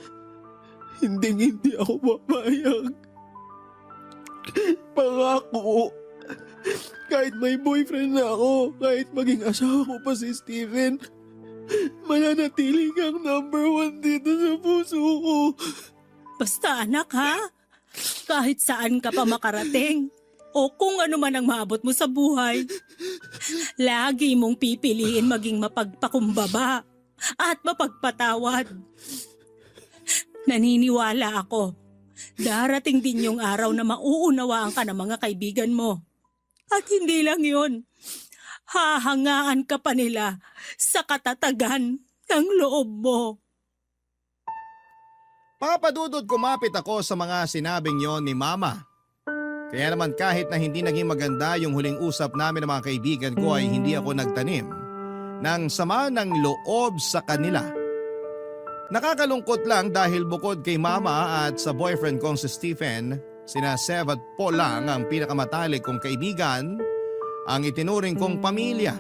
hindi ako papayag. Pangako, kahit may boyfriend na ako, kahit maging asawa ko pa si Steven, mananatili kang #1 dito sa puso ko. Basta anak ha, kahit saan ka pa makarating o kung ano man ang maabot mo sa buhay, lagi mong pipiliin maging mapagpakumbaba at mapagpatawad. Naniniwala ako, darating din yung araw na mauunawaan ka ng mga kaibigan mo. At hindi lang yun, hahangaan ka pa nila sa katatagan ng loob mo. Papadudod kumapit ako sa mga sinabing yon ni Mama. Kaya naman kahit na hindi naging maganda yung huling usap namin ng mga kaibigan ko ay hindi ako nagtanim ng sama ng loob sa kanila. Nakakalungkot lang dahil bukod kay Mama at sa boyfriend kong si Stephen, sina Sev at Paul lang ang pinakamatalik kong kaibigan, ang itinuring kong pamilya.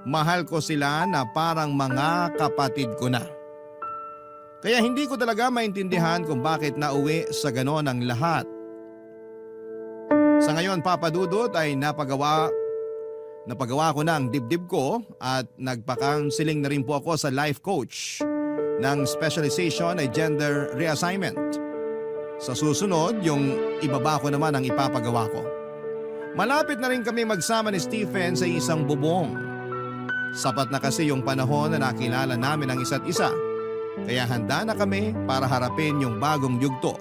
Mahal ko sila na parang mga kapatid ko na. Kaya hindi ko talaga maintindihan kung bakit nauwi sa ganon ang lahat. Sa ngayon, Papa Dudut, ay napagawa ko na ang dibdib ko at nagpa-counseling na rin po ako sa life coach. ng specialization ay gender reassignment. Sa susunod, yung ibaba ko naman ang ipapagawa ko. Malapit na rin kami magsama ni Stephen sa isang bubong. Sapat na kasi yung panahon na nakilala namin ang isa't isa. Kaya handa na kami para harapin yung bagong yugto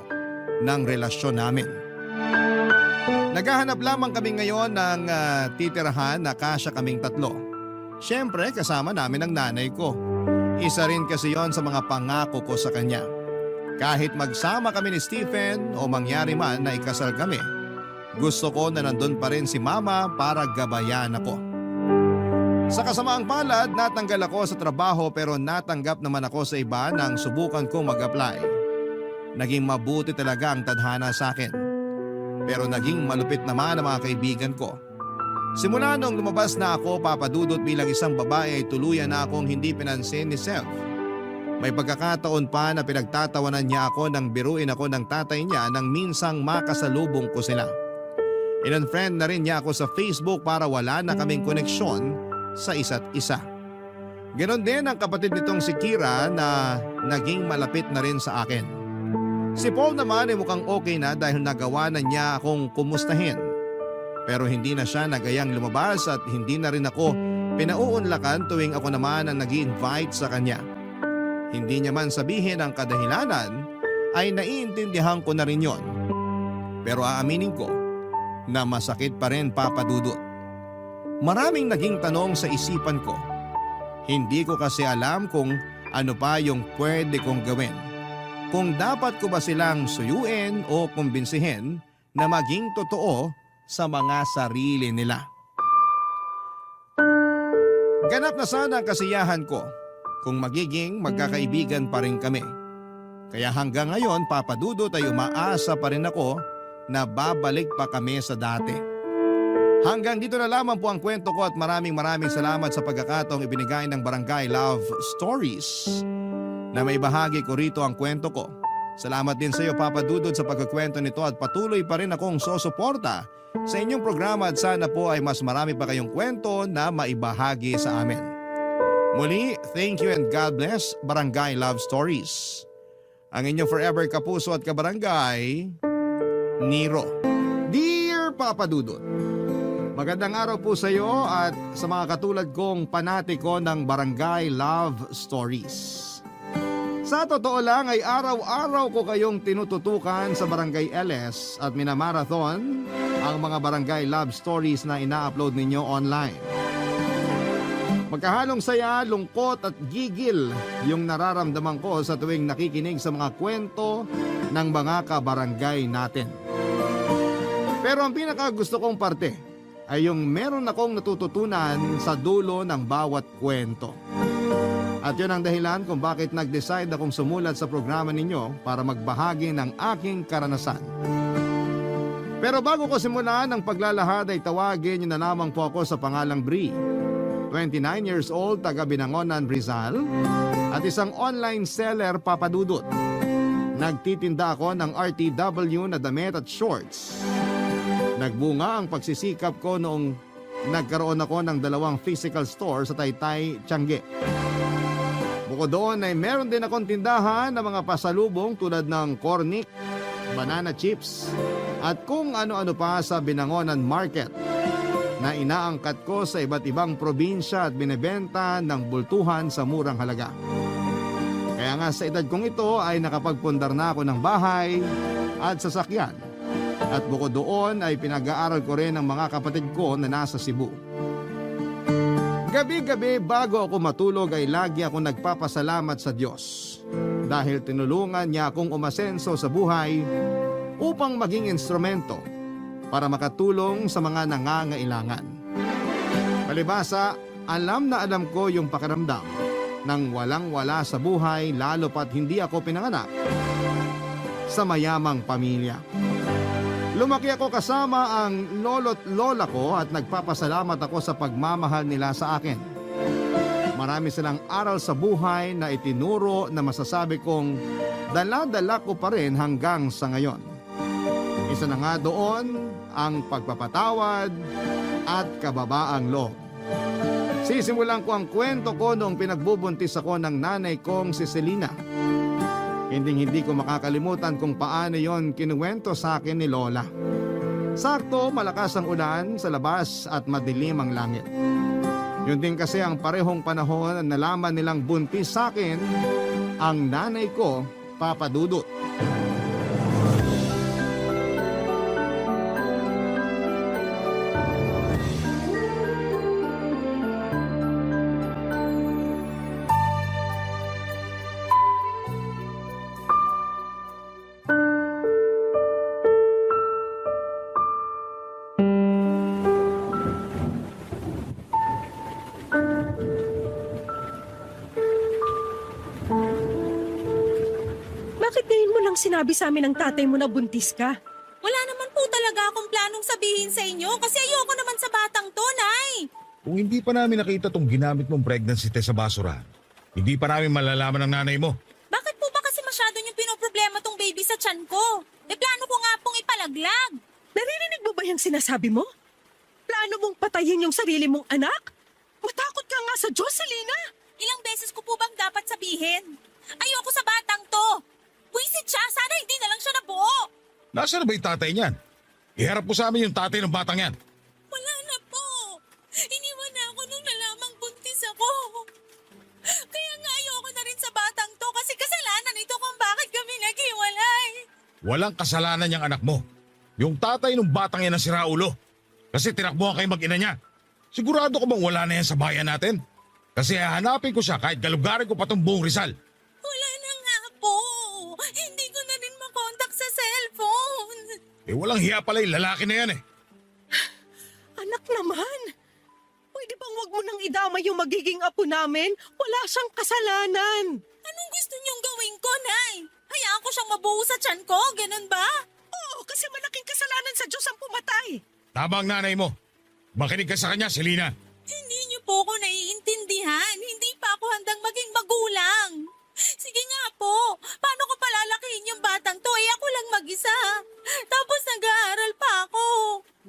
ng relasyon namin. Naghahanap lamang kami ngayon ng titirahan na kasya kaming tatlo. Siyempre kasama namin ang nanay ko. Isa rin kasi yon sa mga pangako ko sa kanya. Kahit magsama kami ni Stephen o mangyari man na ikasal kami, gusto ko na nandun pa rin si mama para gabayan ako. Sa kasamaang palad, natanggal ako sa trabaho pero natanggap naman ako sa iba nang subukan kong mag-apply. Naging mabuti talaga ang tadhana sa akin. Pero naging malupit naman ang mga kaibigan ko. Simula nung lumabas na ako, papadudot bilang isang babae ay tuluyan na akong hindi pinansin ni Seth. May pagkakataon pa na pinagtatawanan niya ako nang biruin ako ng tatay niya nang minsang makasalubong ko sila. In-unfriend na rin niya ako sa Facebook para wala na kaming koneksyon sa isa't isa. Ganon din ang kapatid nitong si Kira na naging malapit na rin sa akin. Si Paul naman ay mukhang okay na dahil nagawa na niya akong kumustahin. Pero hindi na siya nagayang lumabas at hindi na rin ako pinauunlakan tuwing ako naman ang nag-i-invite sa kanya. Hindi niya man sabihin ang kadahilanan ay naiintindihan ko na rin yon. Pero aaminin ko na masakit pa rin, Papa Dudut. Maraming naging tanong sa isipan ko. Hindi ko kasi alam kung ano pa yung pwede kong gawin. Kung dapat ko ba silang suyuin o kumbinsihin na maging totoo sa mga sarili nila. Ganap na sana ang kasiyahan ko kung magiging magkakaibigan pa rin kami. Kaya hanggang ngayon, Papa Dudut, ay umaasa pa rin ako na babalik pa kami sa dati. Hanggang dito na lamang po ang kwento ko at maraming salamat sa pagkakataong ibinigay ng Barangay Love Stories na may bahagi ko rito ang kwento ko. Salamat din sa iyo, Papa Dudut, sa pagkukwento nito at patuloy pa rin akong susuporta sa inyong programa at sana po ay mas marami pa kayong kwento na maibahagi sa amin. Muli, thank you and God bless Barangay Love Stories. Ang inyong forever kapuso at kabarangay, Nero. Dear Papa Dudut, magandang araw po sa iyo at sa mga katulad kong panatiko ng Barangay Love Stories. Sa totoo lang ay araw-araw ko kayong tinututukan sa Barangay LS at minamarathon ang mga Barangay Love Stories na ina-upload ninyo online. Magkahalong saya, lungkot at gigil yung nararamdaman ko sa tuwing nakikinig sa mga kwento ng mga kabarangay natin. Pero ang pinakagusto kong parte ay yung meron akong natututunan sa dulo ng bawat kwento. At yun ang dahilan kung bakit nag-decide akong sumulat sa programa ninyo para magbahagi ng aking karanasan. Pero bago ko simulan ang paglalahad ay tawagin niyo na lamang po ako sa pangalang Bri. 29 years old, taga Binangonan, Rizal, at isang online seller, Papa Dudut. Nagtitinda ako ng RTW na damit at shorts. Nagbunga ang pagsisikap ko noong nagkaroon ako ng 2 physical store sa Taytay, Tiangge. Bukod doon ay meron din akong tindahan ng mga pasalubong tulad ng cornic, banana chips, at kung ano-ano pa sa Binangonan Market na inaangkat ko sa iba't ibang probinsya at binebenta ng bultuhan sa murang halaga. Kaya nga sa edad kong ito ay nakapagpundar na ako ng bahay at sasakyan. At bukod doon ay pinag-aaral ko rin ang mga kapatid ko na nasa Cebu. Gabi-gabi bago ako matulog ay lagi ako nagpapasalamat sa Diyos dahil tinulungan niya akong umasenso sa buhay upang maging instrumento para makatulong sa mga nangangailangan. Palibasa, alam na alam ko yung pakiramdam ng walang-wala sa buhay lalo pat hindi ako pinanganak sa mayamang pamilya. Lumaki ako kasama ang lolo't lola ko at nagpapasalamat ako sa pagmamahal nila sa akin. Marami silang aral sa buhay na itinuro na masasabi kong dala-dala ko pa rin hanggang sa ngayon. Isa na nga doon ang pagpapatawad at kababaang loob. Sisimulan ko ang kwento ko noong pinagbubuntis ako ng nanay kong si Selena. Hindi ko makakalimutan kung paano yon kinuwento sa akin ni Lola. Sakto, malakas ang ulan sa labas at madilim ang langit. Yun din kasi ang parehong panahon na nalaman nilang buntis sa akin ang nanay ko, Papa Dudut. Bakit ngayon mo lang sinabi sa amin ng tatay mo na buntis ka? Wala naman po talaga akong planong sabihin sa inyo kasi ayoko naman sa batang to, Nay. Kung hindi pa namin nakita tong ginamit mong pregnancy test sa basurahan, hindi pa namin malalaman ng nanay mo. Bakit po ba kasi masyado niyong pinoproblema tong baby sa tiyan ko? Plano ko nga pong ipalaglag. Naririnig mo ba yung sinasabi mo? Plano mong patayin yung sarili mong anak? Matakot ka nga sa Diyos, Selena! Ilang beses ko po bang dapat sabihin? Ayoko sa batang to. Buisit siya, sana hindi na lang siya nabuo. Nasaan na ba yung tatay niyan? Iharap mo sa amin yung tatay ng batang yan. Wala na po. Iniwan na ako nung nalamang buntis ako. Kaya nga ayoko na rin sa batang to kasi kasalanan ito kung bakit kami naghiwalay. Walang kasalanan niyang anak mo. Yung tatay ng batang yan ang siraulo. Kasi tinakbuhan kayo mag-ina niya. Sigurado ko bang wala na yan sa bayan natin? Kasi hahanapin ko siya kahit galugarin ko pa tong buong Rizal. Wala na nga po. Hindi ko na rin makontak sa cellphone. Eh walang hiya pala yung lalaki na yan eh. Anak naman! Pwede bang wag mo nang idamay yung magiging apo namin? Wala siyang kasalanan! Anong gusto niyong gawin ko, Nay? Hayaan ko siyang mabuo sa tiyan ko, ganun ba? Oo, kasi malaking kasalanan sa Diyos ang pumatay! Tama ang nanay mo. Makinig ka sa kanya, Selena. Hindi niyo po ako naiintindihan. Hindi pa ako handang maging magulang. Sige nga po, paano ko palalakihin yung batang to? Ako lang mag-isa. Tapos nag-aaral pa ako.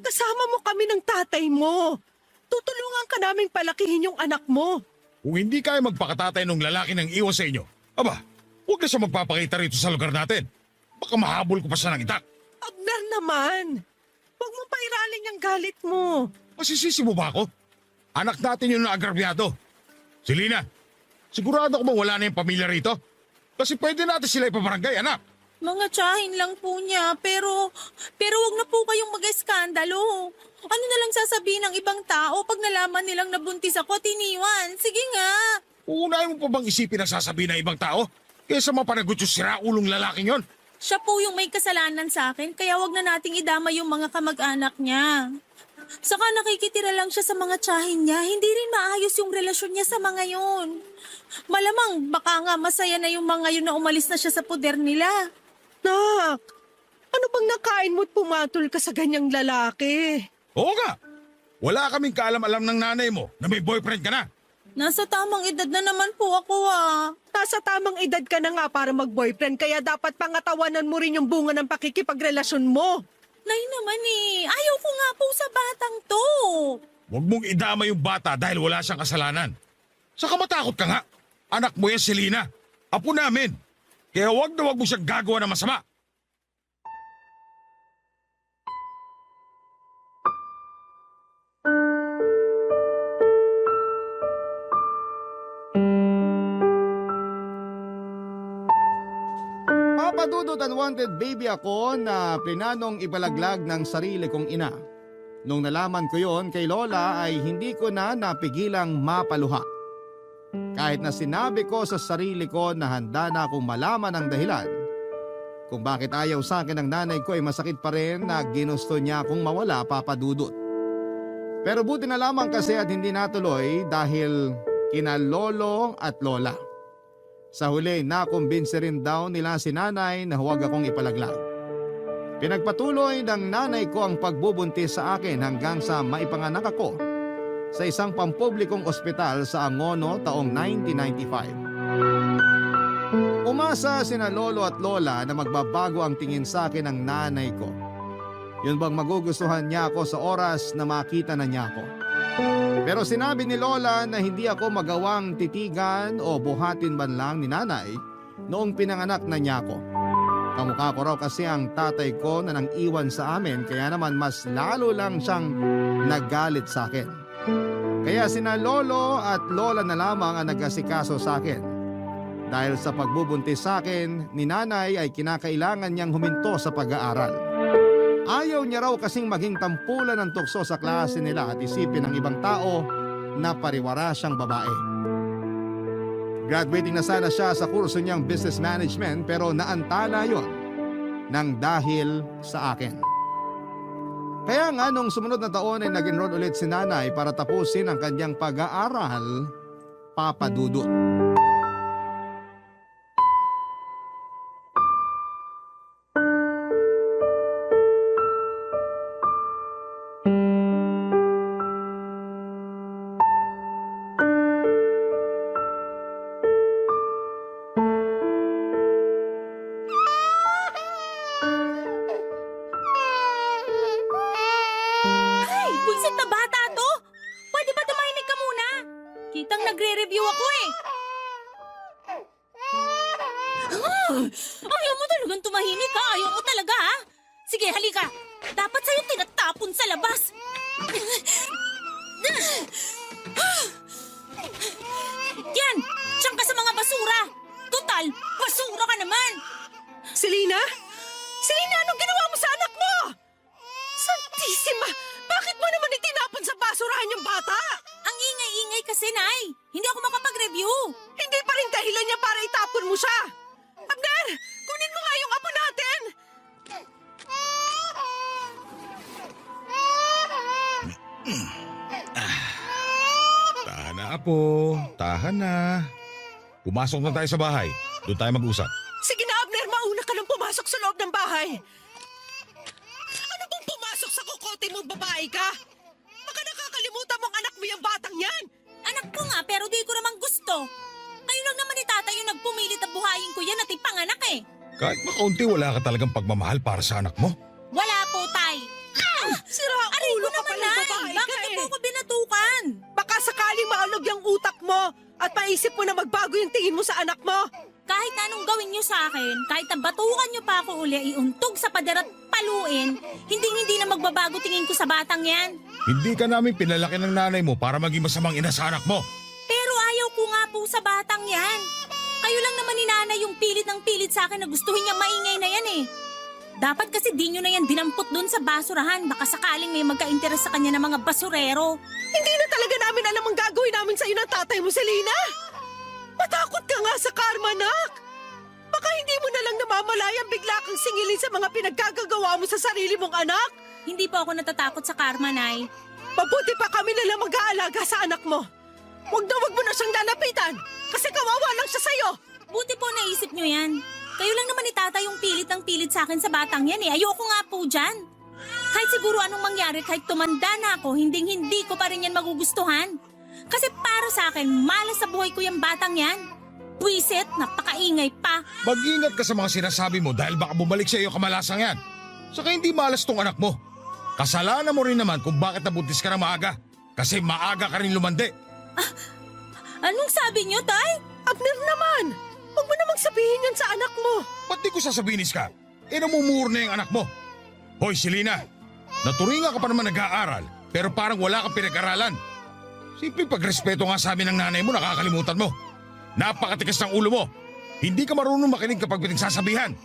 Kasama mo kami ng tatay mo. Tutulungan ka naming palakihin yung anak mo. Kung hindi kayo magpakatatay ng lalaki ng iwan sa inyo, aba, huwag na siya magpapakita rito sa lugar natin. Baka mahabol ko pa siya ng itak. Abner naman! Huwag mo pairalin yung galit mo. Masisisi mo ba ako? Anak natin yun na agrabyado. Selena, sigurado ko bang wala na yung pamilya rito? Kasi pwede natin sila ipabarangay, anak. Mga tsahin lang po niya, pero wag na po kayong mag-eskandalo. Ano na lang sasabihin ng ibang tao pag nalaman nilang nabuntis ako at iniwan? Sige nga. Uunahin mo pa bang isipin ang sasabihin ng ibang tao? Kesa mapanagot yung siraulong lalaking yon. Siya po yung may kasalanan sa akin, kaya wag na nating idama yung mga kamag-anak niya. Saka nakikitira lang siya sa mga tsahin niya, hindi rin maayos yung relasyon niya sa mga yon. Malamang baka nga masaya na yung mga yun na umalis na siya sa poder nila. Nak, ano bang nakain mo't pumatol ka sa ganyang lalaki? Oo nga. Wala kaming kaalam-alam ng nanay mo na may boyfriend ka na. Nasa tamang edad na naman po ako Nasa tamang edad ka na nga para mag-boyfriend, kaya dapat pangatawanan mo rin yung bunga ng pakikipagrelasyon mo. Nay naman ayaw ko nga po sa batang to. Huwag mong idama yung bata dahil wala siyang kasalanan. Saka matakot ka nga. Anak mo yan, Selena. Apo namin. Kaya huwag na huwag mo siyang gagawa ng masama. Papadudot unwanted baby ako na plinanong ibalaglag ng sarili kong ina. Nung nalaman ko yon kay Lola ay hindi ko na napigilang mapaluha. Kahit na sinabi ko sa sarili ko na handa na akong malaman ang dahilan kung bakit ayaw sa akin ng nanay ko ay masakit pa rin na ginusto niya akong mawala, Papadudot. Pero buti na lamang kasi at hindi natuloy dahil kina lolo at lola. Sa huli, nakumbinsi rin daw nila si nanay na huwag akong ipalaglag. Pinagpatuloy ng nanay ko ang pagbubuntis sa akin hanggang sa maipanganak ako sa isang pampublikong ospital sa Angono taong 1995. Umasa sina lolo at lola na magbabago ang tingin sa akin ng nanay ko. Yun bang magugustuhan niya ako sa oras na makita na niya ako. Pero sinabi ni Lola na hindi ako magawang titigan o buhatin man lang ni nanay noong pinanganak na niya ako. Kamukha ko raw kasi ang tatay ko na nang iwan sa amin, kaya naman mas lalo lang siyang nagalit sa akin. Kaya sina lolo at lola na lamang ang nag-asikaso sa akin. Dahil sa pagbubuntis sa akin ni nanay ay kinakailangan niyang huminto sa pag-aaral. Ayaw niya raw kasing maging tampulan ng tukso sa klase nila at isipin ng ibang tao na pariwara siyang babae. Graduating na sana siya sa kurso niyang business management pero naantala yon nang dahil sa akin. Kaya nga nung sumunod na taon ay nag-enroll ulit si nanay para tapusin ang kanyang pag-aaral, Papa Dudut. Ay, buisit na bata to! Pwede ba tumahimik ka muna? Kitang nagre-review ako eh. Ayaw mo talagang tumahimik ha? Ayaw mo talaga ha? Sige, halika. Dapat sa'yo tinatapon sa labas. Yan! Diyan ka sa mga basura! Total, basura ka naman! Selena? Selena, anong ginawa mo sa anak mo? Santisima! Bakit mo naman itinapon sa basurahan yung bata? Ang ingay-ingay kasi, Nay. Hindi ako makapag-review. Hindi pa rin dahilan niya para itapon mo siya. Abner, kunin mo nga yung apo natin. Tahan na, apo. Tahan na. Pumasok na tayo sa bahay. Doon tayo mag-usap. Sige na, Abner, mauna ka nang pumasok sa loob ng bahay. Ano bang pumasok sa kukote mong babae ka? Baka nakakalimutan mong anak mo yung batang yan. Anak ko nga, pero di ko naman gusto. Kayo lang naman ni Tatay yung nagpumilit na buhayin ko yan at ipanganak eh. Kahit makaunti, wala ka talagang pagmamahal para sa anak mo. Wala po, Tay. Sira Aray ulo ko ka naman, palang Nay. babae Bakit ka niyo eh. po ako binatukan? Baka sakaling maalog yung utak mo at maisip mo na magbago yung tingin mo sa anak mo. Kahit anong gawin niyo sa akin, kahit na batukan niyo pa ako uli, iuntog sa pader at paluin, hindi na magbabago tingin ko sa batang yan. Hindi ka namin pinalaki ng nanay mo para maging masamang ina sa anak mo. Pero ayaw ko nga po sa batang yan. Kayo lang naman ni Nanay yung pilit ng pilit sa akin na gustuhin niyang maingay na yan eh. Dapat kasi di nyo na yan dinampot dun sa basurahan. Baka sakaling may magka-interes sa kanya ng mga basurero. Hindi na talaga namin alam ang gagawin namin sa'yo ng tatay mo, Selena. Matakot ka nga sa karma, nak. Baka hindi mo na lang namamalayang bigla kang singilin sa mga pinagkagagawa mo sa sarili mong anak. Hindi po ako natatakot sa karma, Nay. Mabuti pa kami na lang mag-aalaga sa anak mo. Huwag mo na siyang lalapitan kasi kawawa lang siya sa'yo. Buti po naisip nyo yan. Kayo lang naman ni Tata yung pilit ng pilit sa akin sa batang yan eh. Ayoko nga po dyan. Kahit siguro anong mangyari, kahit tumanda na ako, hindi ko pa rin yan magugustuhan. Kasi para sa akin, malas sa buhay ko yung batang yan. Buisit, napakaingay pa. Mag-ingat ka sa mga sinasabi mo dahil baka bumalik sa iyo kamalasang yan. Saka hindi malas tong anak mo. Kasalanan mo rin naman kung bakit nabuntis ka na maaga. Kasi maaga ka rin lumandi. Anong sabi nyo, Tay? Abner naman, huwag mo namang sabihin yan sa anak mo. Ba't di ko sasabihin ka? Namumuro na yung anak mo. Hoy, Selena, naturinga ka pa naman nag-aaral pero parang wala kang pinag-aralan. Simple pagrespeto nga sa amin ng nanay mo, nakakalimutan mo. Napakatikas ng ulo mo. Hindi ka marunong makinig kapag pinagsasabihan.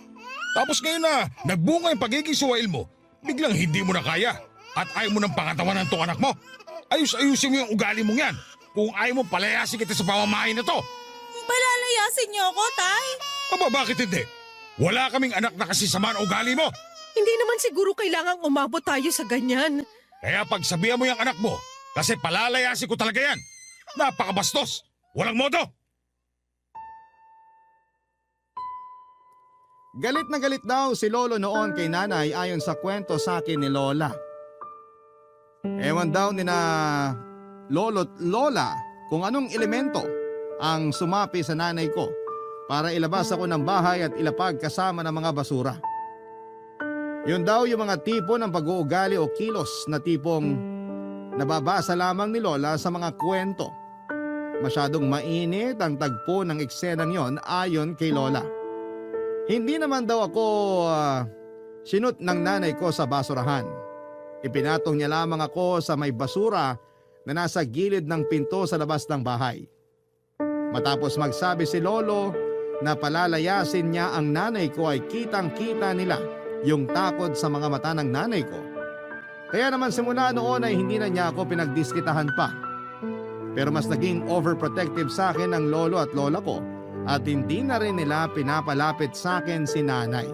Tapos ngayon na nagbunga yung pagiging suwail mo, biglang hindi mo na kaya at ayaw mo ng pangatawanan tong anak mo. Ayus-ayusin mo yung ugali mong yan. Kung ayaw mo, palayasin kita sa pamamahay na to. Palalayasin niyo ako, Tay? Aba, bakit hindi? Wala kaming anak na kasi sama ng ugali mo. Hindi naman siguro kailangang umabot tayo sa ganyan. Kaya pagsabihan mo yung anak mo, kasi palalayasin ko talaga yan. Napakabastos. Walang modo. Galit na galit daw si Lolo noon kay nanay ayon sa kwento sa akin ni Lola. Ewan daw ni na Lolo't Lola kung anong elemento ang sumapi sa nanay ko para ilabas ako ng bahay at ilapag kasama ng mga basura. Yun daw yung mga tipo ng pag-uugali o kilos na tipong nababasa lamang ni Lola sa mga kwento. Masyadong mainit ang tagpo ng eksenang yon ayon kay Lola. Hindi naman daw ako sinut ng nanay ko sa basurahan. Ipinatong niya lamang ako sa may basura na nasa gilid ng pinto sa labas ng bahay. Matapos magsabi si Lolo na palalayasin niya ang nanay ko ay kitang-kita nila yung takot sa mga mata ng nanay ko. Kaya naman simula noon ay hindi na niya ako pinagdiskitahan pa. Pero mas naging overprotective sa akin ang lolo at lola ko at hindi na rin nila pinapalapit sa akin si nanay.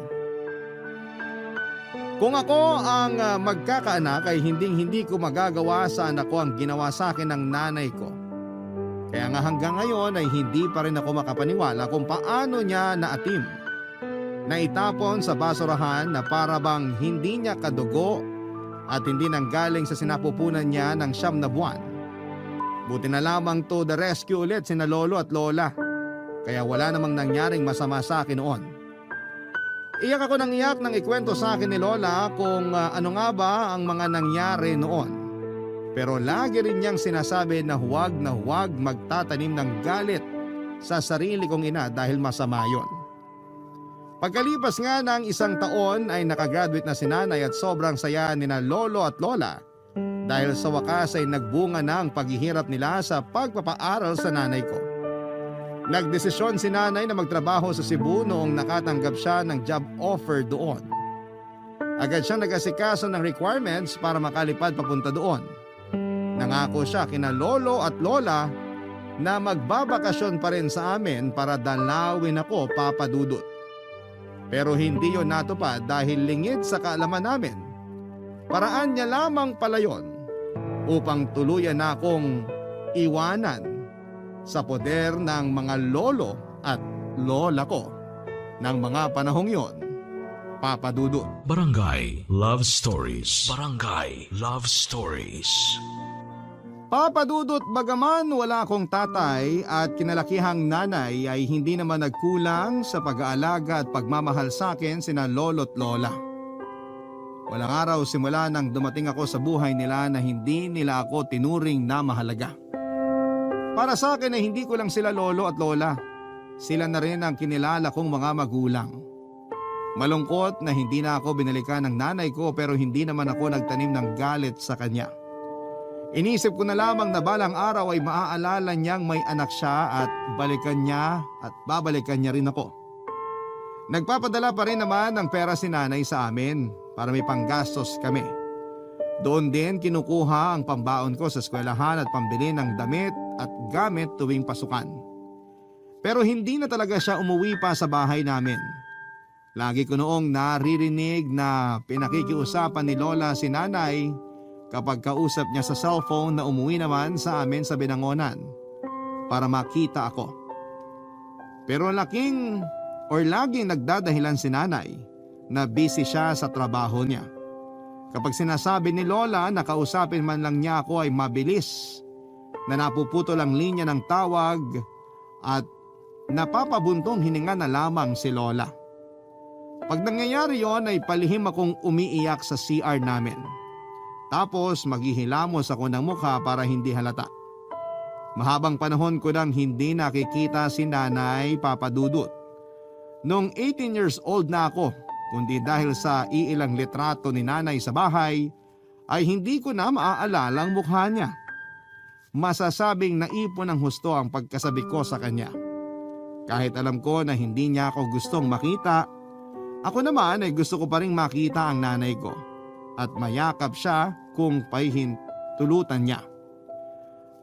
Kung ako ang magkakaanak ay hindi ko magagawa sa anak ko ang ginawa sa akin ng nanay ko. Kaya nga hanggang ngayon ay hindi pa rin ako makapaniwala kung paano niya naatim. Naitapon sa basurahan na para bang hindi niya kadugo at hindi nanggaling sa sinapupunan niya ng 9 na buwan. Buti na lamang to the rescue ulit sina lolo at lola. Kaya wala namang nangyaring masama sa akin noon. Iyak ako ng iyak nang ikwento sa akin ni Lola kung ano nga ba ang mga nangyari noon. Pero lagi rin niyang sinasabi na huwag magtatanim ng galit sa sarili kong ina dahil masama yon. Pagkalipas nga ng 1 taon ay nakagraduate na si nanay at sobrang saya ni na lolo at lola dahil sa wakas ay nagbunga na ang paghihirap nila sa pagpapaaral sa nanay ko. Nagdesisyon si nanay na magtrabaho sa Cebu noong nakatanggap siya ng job offer doon. Agad siyang nag-asikaso ng requirements para makalipad papunta doon. Nangako siya kina lolo at lola na magbabakasyon pa rin sa amin para dalawin ako, Papa Dudut. Pero hindi yon natupad dahil lingid sa kaalaman namin. Paraan niya lamang pala yon upang tuluyan na akong iwanan sa poder ng mga lolo at lola ko ng mga panahong yon, Papa Dudut. Barangay Love Stories. Barangay Love Stories. Papa Dudut, bagaman wala akong tatay at kinalakihang nanay ay hindi naman nagkulang sa pag-aalaga at pagmamahal sa akin sina lolo't lola. Walang araw simula nang dumating ako sa buhay nila na hindi nila ako tinuring na mahalaga. Para sa akin ay hindi ko lang sila lolo at lola. Sila na rin ang kinilala kong mga magulang. Malungkot na hindi na ako binalikan ng nanay ko pero hindi naman ako nagtanim ng galit sa kanya. Inisip ko na lamang na balang araw ay maaalala niyang may anak siya at balikan niya at babalikan niya rin ako. Nagpapadala pa rin naman ng pera si nanay sa amin para may panggastos kami. Doon din kinukuha ang pambaon ko sa eskwelahan at pambili ng damit at gamit tuwing pasukan. Pero hindi na talaga siya umuwi pa sa bahay namin. Lagi ko noong naririnig na pinakikiusapan ni Lola si nanay kapag kausap niya sa cellphone na umuwi naman sa amin sa Binangonan para makita ako. Pero laging nagdadahilan si nanay na busy siya sa trabaho niya. Kapag sinasabi ni Lola na kausapin man lang niya ako ay mabilis na napuputol ang linya ng tawag at napapabuntong hininga na lamang si Lola. Pag nangyayari yon ay palihim akong umiiyak sa CR namin. Tapos maghihilamos ako ng mukha para hindi halata. Mahabang panahon ko nang hindi nakikita si nanay, Papa Dudut. Noong 18 years old na ako, kundi dahil sa iilang litrato ni nanay sa bahay, ay hindi ko na maaalala ang mukha niya. Masasabing naipon ng husto ang pagkasabi ko sa kanya. Kahit alam ko na hindi niya ako gustong makita, ako naman ay gusto ko pa rin makita ang nanay ko at mayakap siya kung pahihintulutan niya.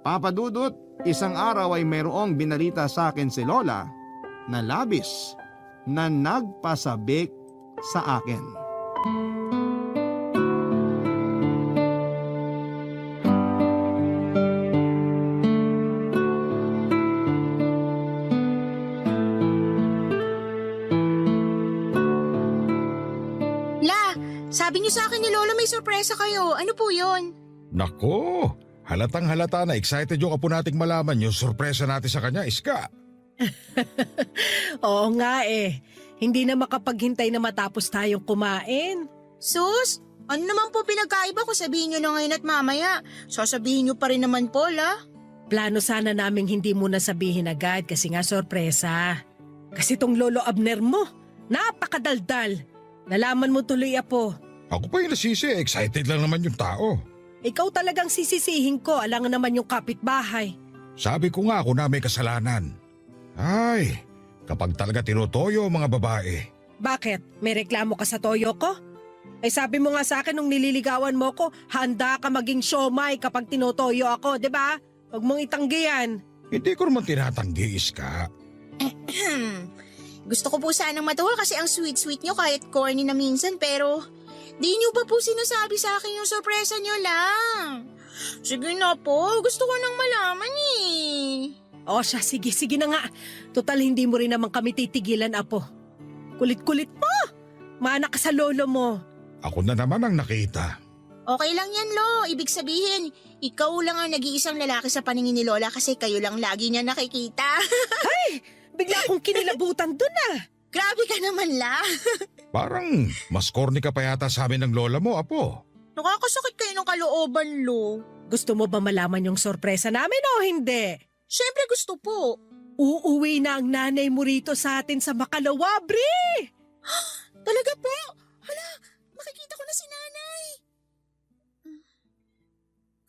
Papa Dudut, isang araw ay mayroong binalita sa akin si Lola na labis na nagpasabik sa akin. Sabi niyo sa akin ni Lolo may sorpresa kayo. Ano po yun? Nako, halatang halata na excited yung apo nating malaman yung sorpresa natin sa kanya, Iska. Oo nga eh. Hindi na makapaghintay na matapos tayong kumain. Sus, Ano naman po pinagkaiba ko? Sabihin nyo na ngayon at mamaya. Sasabihin nyo pa rin naman, Paul, ah. Plano sana naming hindi mo na sabihin agad kasi nga sorpresa. Kasi tong Lolo Abner mo, napakadaldal. Nalaman mo tuloy, Apo. Ako pa yung nasisi, excited lang naman yung tao. Ikaw talagang sisisihin ko, alangan naman yung kapitbahay. Sabi ko nga ako na may kasalanan. Ay, kapag talaga tinutoyo ang mga babae. Bakit? May reklamo ka sa toyo ko? Sabi mo nga sa akin nung nililigawan mo ko, handa ka maging siomay kapag tinutoyo ako, di ba? Huwag mong itanggi yan. Hindi ko naman tinatanggi, Iska. Gusto ko po sanang matuwa kasi ang sweet-sweet nyo kahit corny na minsan pero di nyo pa po sinasabi sa akin yung sorpresa nyo lang. Sige na po, gusto ko nang malaman eh. O siya, sige na nga. Total hindi mo rin naman kami titigilan, Apo. Kulit-kulit mo! Maanak ka sa lolo mo. Ako na naman ang nakita. Okay lang yan, Lo. Ibig sabihin, ikaw lang ang nag-iisang lalaki sa paningin ni Lola kasi kayo lang lagi niya nakikita. Bigla akong kinilabutan dun ah. Grabe ka naman, La. Parang mas corny ka pa yata sa amin ng lola mo, Apo. Nakakasakit kayo ng kalooban, Lo. Gusto mo ba malaman yung sorpresa namin o hindi? Siyempre gusto po. Uuwi na ang nanay mo rito sa atin sa Makalawa, Bre! Talaga po? Hala, makikita ko na si nanay.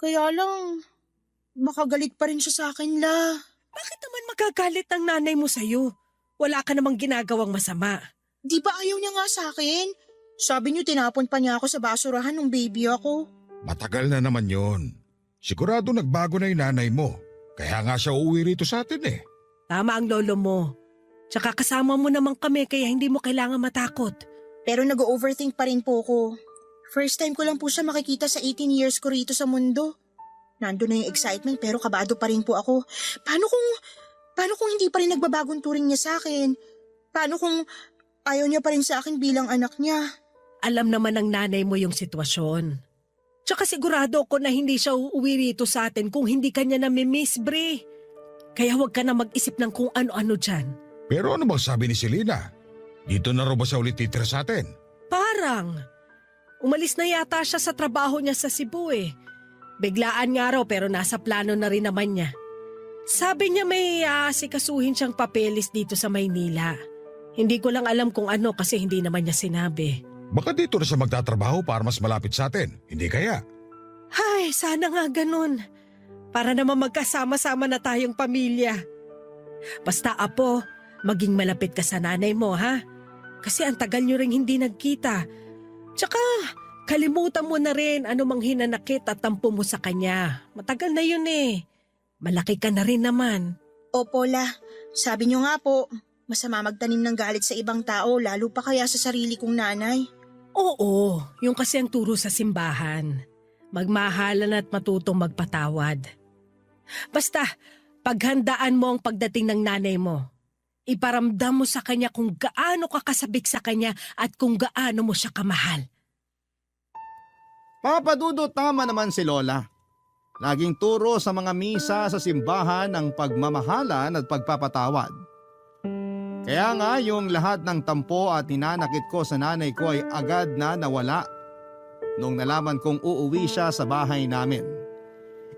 Kaya lang, makagalit pa rin siya sa akin, La. Bakit naman magagalit ang nanay mo sa'yo? Wala ka namang ginagawang masama. Di ba ayaw niya nga sa akin? Sabi niyo tinapon pa niya ako sa basurahan nung baby ako. Matagal na naman yon. Sigurado nagbago na yung nanay mo. Kaya nga siya uuwi rito sa atin eh. Tama ang lolo mo. Tsaka kasama mo naman kami kaya hindi mo kailangan matakot. Pero nag-overthink pa rin po ko. First time ko lang po siya makikita sa 18 years ko rito sa mundo. Nandun na yung excitement pero kabado pa rin po ako. Paano kung hindi pa rin nagbabagong turing niya sa akin? Paano kung ayaw niya pa rin sa akin bilang anak niya? Alam naman ng nanay mo yung sitwasyon. Tsaka sigurado ko na hindi siya uuwi rito sa atin kung hindi kanya nami-miss, Bre. Kaya huwag ka na mag-isip ng kung ano-ano dyan. Pero ano bang sabi ni Selena? Dito na raw ba siya ulit titira sa atin? Parang. Umalis na yata siya sa trabaho niya sa Cebu eh. Biglaan nga raw pero nasa plano na rin naman niya. Sabi niya may sikasuhin siyang papeles dito sa Maynila. Hindi ko lang alam kung ano kasi hindi naman niya sinabi. Baka dito na siya magtatrabaho para mas malapit sa atin. Hindi kaya? Ay, sana nga ganun. Para naman magkasama-sama na tayong pamilya. Basta Apo, maging malapit ka sa nanay mo ha? Kasi ang tagal niyo ring hindi nagkita. Tsaka kalimutan mo na rin ano mang hinanakit at tampo mo sa kanya. Matagal na yun eh. Malaki ka na rin naman. Opo, La. Sabi niyo nga po, masama magtanim ng galit sa ibang tao lalo pa kaya sa sarili kong nanay. Oo, yung kasi ang turo sa simbahan. Magmahalan at matutong magpatawad. Basta, paghandaan mo ang pagdating ng nanay mo. Iparamdam mo sa kanya kung gaano ka kasabik sa kanya at kung gaano mo siya kamahal. Papa Dudut, tama naman si Lola. Laging turo sa mga misa sa simbahan ang pagmamahalan at pagpapatawad. Kaya nga yung lahat ng tampo at ninanakit ko sa nanay ko ay agad na nawala nung nalaman kong uuwi siya sa bahay namin.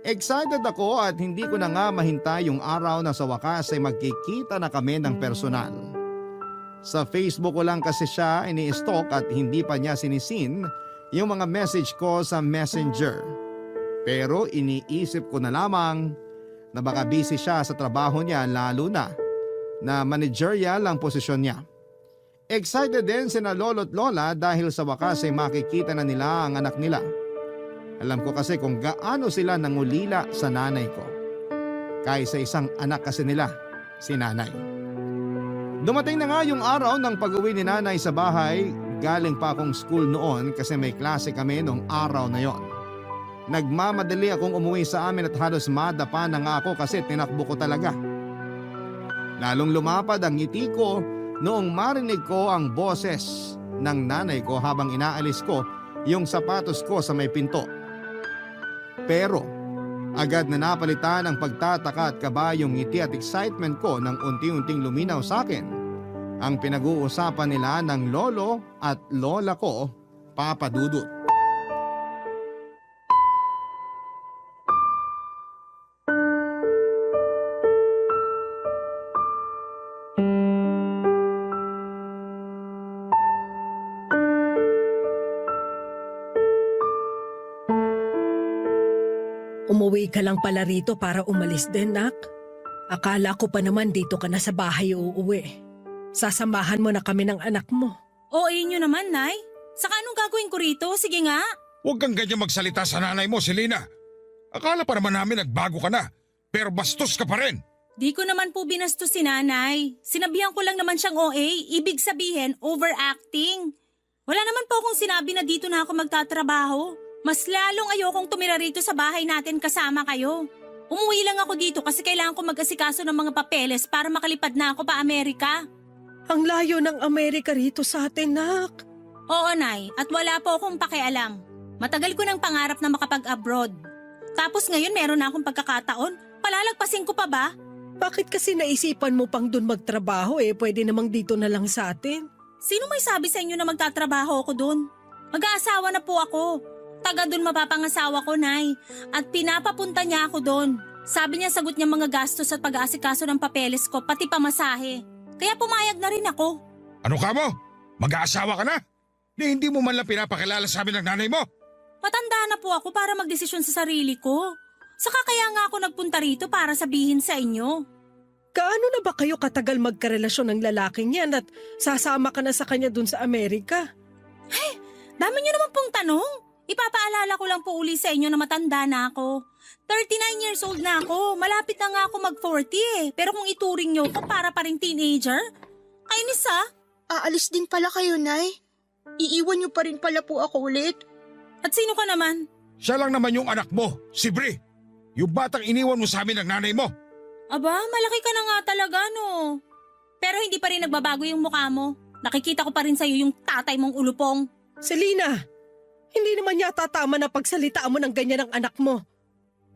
Excited ako at hindi ko na nga mahintay yung araw na sa wakas ay magkikita na kami ng personal. Sa Facebook ko lang kasi siya ini-stalk at hindi pa niya sinisin yung mga message ko sa Messenger. Pero iniisip ko na lamang na baka busy siya sa trabaho niya lalo na managerial ang posisyon niya. Excited din sina lolo't lola dahil sa wakas ay makikita na nila ang anak nila. Alam ko kasi kung gaano sila nangulila sa nanay ko. Kaysa isang anak kasi nila, si nanay. Dumating na nga yung araw ng pag-uwi ni nanay sa bahay. Galing pa akong school noon kasi may klase kami noong araw na yon. Nagmamadali akong umuwi sa amin at halos madapa na nga ako kasi tinakbo ko talaga. Lalong lumapad ang ngiti ko noong marinig ko ang boses ng nanay ko habang inaalis ko yung sapatos ko sa may pinto. Pero agad na napalitan ang pagtataka at kaba yung ngiti at excitement ko nang unti-unting luminaw sa akin ang pinag-uusapan nila ng lolo at lola ko, Papa Dudut. Uuwi ka lang pala rito para umalis din, nak. Akala ko pa naman dito ka na sa bahay uuwi. Sasamahan mo na kami ng anak mo. OA nyo naman, Nay. Saka anong gagawin ko rito? Sige nga. Huwag kang ganyan magsalita sa nanay mo, Selena. Akala pa naman namin nagbago ka na, pero bastos ka pa rin. Di ko naman po binastos si Nanay. Sinabihan ko lang naman siyang OA. Ibig sabihin, overacting. Wala naman po akong sinabi na dito na ako magtatrabaho. Mas lalong ayokong tumira rito sa bahay natin kasama kayo. Umuwi lang ako dito kasi kailangan ko mag-asikaso ng mga papeles para makalipad na ako pa Amerika. Ang layo ng Amerika rito sa atin, nak. Oo, Nay. At wala po akong pakialam. Matagal ko ng pangarap na makapag-abroad. Tapos ngayon meron na akong pagkakataon. Palalagpasin ko pa ba? Bakit kasi naisipan mo pang dun magtrabaho pwede namang dito na lang sa atin? Sino may sabi sa inyo na magtatrabaho ako dun? Mag-aasawa na po ako. Taga dun mapapangasawa ko, Nay. At pinapapunta niya ako dun. Sabi niya sagot niya mga gastos at pag-aasikaso ng papeles ko, pati pamasahe. Kaya pumayag na rin ako. Ano ka mo? Mag-aasawa ka na? Hindi mo man lang pinapakilala sa amin ng nanay mo? Matanda na po ako para magdesisyon sa sarili ko. Saka kaya nga ako nagpunta rito para sabihin sa inyo. Gaano na ba kayo katagal magkarelasyon ng lalaking yan at sasama ka na sa kanya dun sa Amerika? Dami niyo naman pong tanong. Ipapaalala ko lang po uli sa inyo na matanda na ako. 39 years old na ako. Malapit na nga ako mag-40 Pero kung ituring niyo ko para pa rin teenager, kainis Aalis din pala kayo, Nay. Iiwan niyo pa rin pala po ako ulit. At sino ka naman? Siya lang naman yung anak mo, si Bri. Yung batang iniwan mo sa amin ng nanay mo. Aba, malaki ka na nga talaga, no? Pero hindi pa rin nagbabago yung mukha mo. Nakikita ko pa rin sa'yo yung tatay mong ulupong. Selena, hindi naman yata tama na pagsalitaan mo ng ganyan ng anak mo.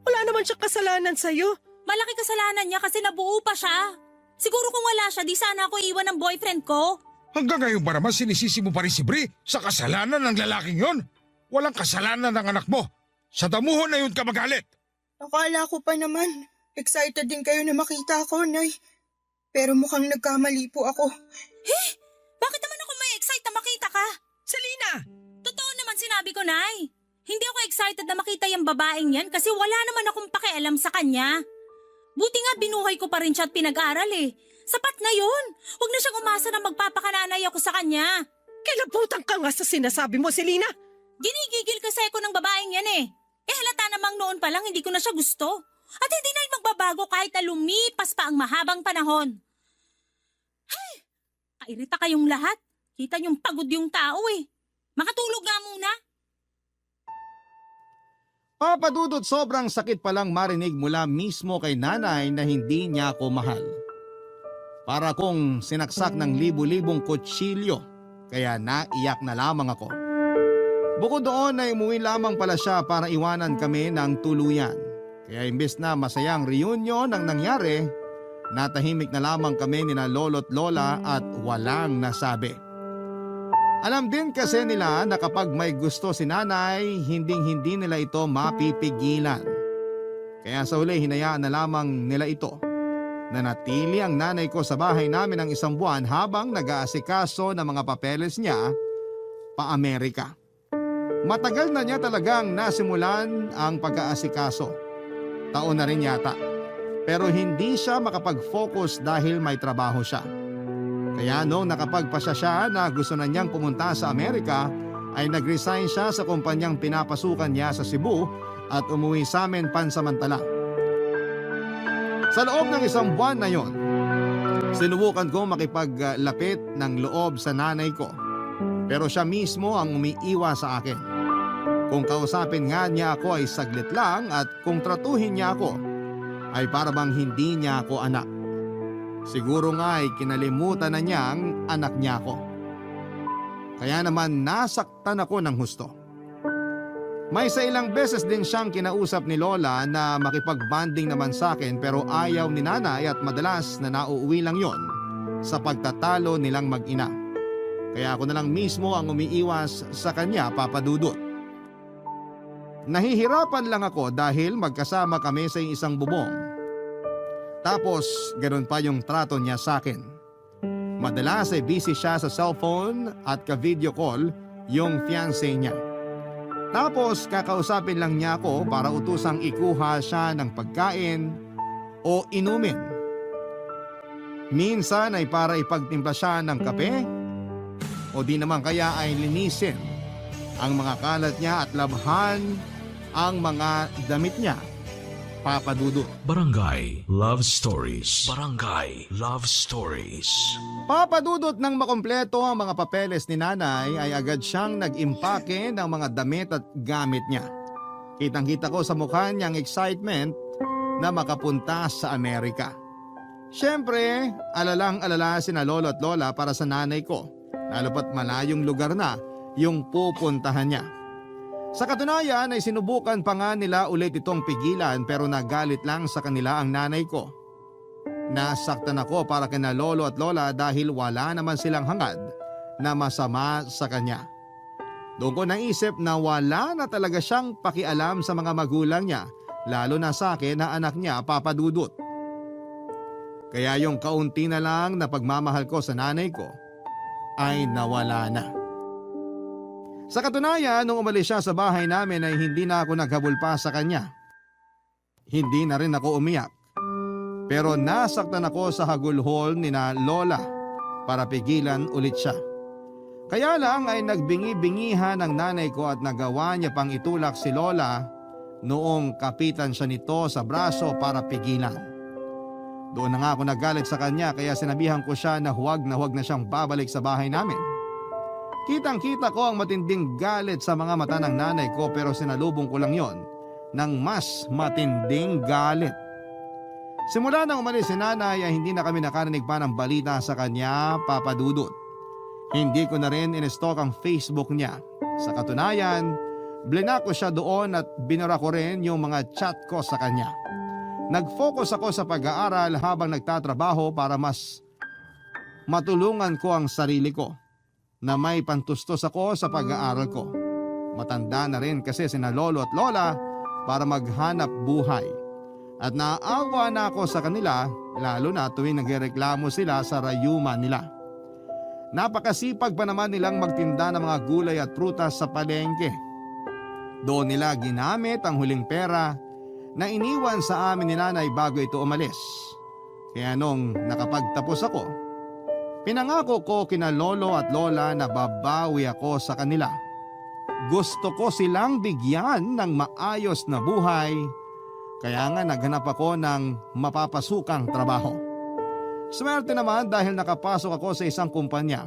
Wala naman siyang kasalanan sa'yo. Malaki kasalanan niya kasi nabuo pa siya. Siguro kung wala siya, di sana ako iwan ng boyfriend ko. Hanggang ngayon ba naman sinisisi mo pa rin si Bri sa kasalanan ng lalaking yon? Walang kasalanan ng anak mo. Sa damuhon na yun ka magalit. Akala ko pa naman, excited din kayo na makita ako, Nay. Pero mukhang nagkamali po ako. Bakit naman ako may excite na makita ka? Selena! Totoo naman sinabi ko, Nay. Hindi ako excited na makita yung babaeng yan kasi wala naman akong pakialam sa kanya. Buti nga binuhay ko pa rin siya at pinag-aral Sapat na yun. Huwag na siyang umasa na magpapakananay ako sa kanya. Kilabutan ka nga sa sinasabi mo, Selena. Ginigigil kasi ako ng babaeng yan halata namang noon pa lang hindi ko na siya gusto. At hindi na magbabago kahit na lumipas pa ang mahabang panahon. Kairita kayong lahat. Kita niyong pagod yung tao Makatulog nga muna. Papadudot, sobrang sakit palang marinig mula mismo kay nanay na hindi niya ako mahal. Para kong sinaksak ng libu-libong kutsilyo, kaya naiyak na lamang ako. Bukod doon ay umuwi lamang pala siya para iwanan kami ng tuluyan. Kaya imbes na masayang reunion ang nangyari, natahimik na lamang kami nina lolo't lola at walang nasabi. Alam din kasi nila na kapag may gusto si nanay, hinding-hindi nila ito mapipigilan. Kaya sa huli hinayaan na lamang nila ito. Nanatili ang nanay ko sa bahay namin ng 1 buwan habang nag-aasikaso ng mga papeles niya pa Amerika. Matagal na niya talagang nasimulan ang pag-aasikaso. Taon na rin yata. Pero hindi siya makapag-focus dahil may trabaho siya. Kaya noong nakapagpasya siya na gusto na niyang pumunta sa Amerika, ay nag-resign siya sa kumpanyang pinapasukan niya sa Cebu at umuwi sa amin pansamantala. Sa loob ng 1 buwan na yon, sinubukan ko makipaglapit ng loob sa nanay ko. Pero siya mismo ang umiiwa sa akin. Kung kausapin nga niya ako ay saglit lang at kung tratuhin niya ako ay para bang hindi niya ako anak. Siguro nga ay kinalimutan na niyang anak niya ako. Kaya naman nasaktan ako ng husto. May sa ilang beses din siyang kinausap ni Lola na makipagbanding naman sa akin pero ayaw ni nanay at madalas na nauuwi lang yon sa pagtatalo nilang mag-ina. Kaya ako na lang mismo ang umiiwas sa kanya, Papa Dudut. Nahihirapan lang ako dahil magkasama kami sa isang bubong. Tapos ganoon pa yung trato niya sa akin. Madalas ay busy siya sa cellphone at ka-video call yung fiancé niya. Tapos kakausapin lang niya ako para utusang ikuha siya ng pagkain o inumin. Minsan ay para ipagtimpla siya ng kape o di naman kaya ay linisin ang mga kalat niya at labhan ang mga damit niya. Papa Dudut. Barangay Love Stories. Barangay Love Stories. Papa Dudut nang makompleto ang mga papeles ni nanay ay agad siyang nag-impake ng mga damit at gamit niya. Kitang-kita ko sa mukha niyang excitement na makapunta sa Amerika. Siyempre, alalang-alala sina lolo at lola para sa nanay ko, lalo pat malayong lugar na yung pupuntahan niya. Sa katunayan ay sinubukan pa nga nila ulit itong pigilan pero nagalit lang sa kanila ang nanay ko. Nasaktan ako para kina lolo at lola dahil wala naman silang hangad na masama sa kanya. Doon ko naisip na wala na talaga siyang pakialam sa mga magulang niya, lalo na sa akin na anak niya, Papa Dudut. Kaya yung kaunti na lang na pagmamahal ko sa nanay ko ay nawala na. Sa katunayan, nung umalis siya sa bahay namin ay hindi na ako naghabol pa sa kanya. Hindi na rin ako umiyak. Pero nasaktan ako sa hagulhol ni na Lola para pigilan ulit siya. Kaya lang ay nagbingi-bingihan ng nanay ko at nagawa niya pang itulak si Lola noong kapitan siya nito sa braso para pigilan. Doon na nga ako nagalit sa kanya kaya sinabihan ko siya na huwag na siyang babalik sa bahay namin. Kitang-kita ko ang matinding galit sa mga mata ng nanay ko pero sinalubong ko lang yon ng mas matinding galit. Simula nang umalis si nanay ay hindi na kami nakarinig pa ng balita sa kanya, Papa Dudut. Hindi ko na rin in-stalk ang Facebook niya. Sa katunayan, blinak ko siya doon at binura ko rin yung mga chat ko sa kanya. Nag-focus ako sa pag-aaral habang nagtatrabaho para mas matulungan ko ang sarili ko na may pantustos ako sa pag-aaral ko. Matanda na rin kasi sina lolo at lola para maghanap buhay. At naaawa na ako sa kanila lalo na tuwing nagreklamo sila sa rayuma nila. Napakasipag pa naman nilang magtinda ng mga gulay at prutas sa palengke. Doon nila ginamit ang huling pera na iniwan sa amin ni nanay bago ito umalis. Kaya nung nakapagtapos ako, pinangako ko kina lolo at lola na babawi ako sa kanila. Gusto ko silang bigyan ng maayos na buhay, kaya nga naghanap ako ng mapapasukang trabaho. Swerte naman dahil nakapasok ako sa isang kumpanya.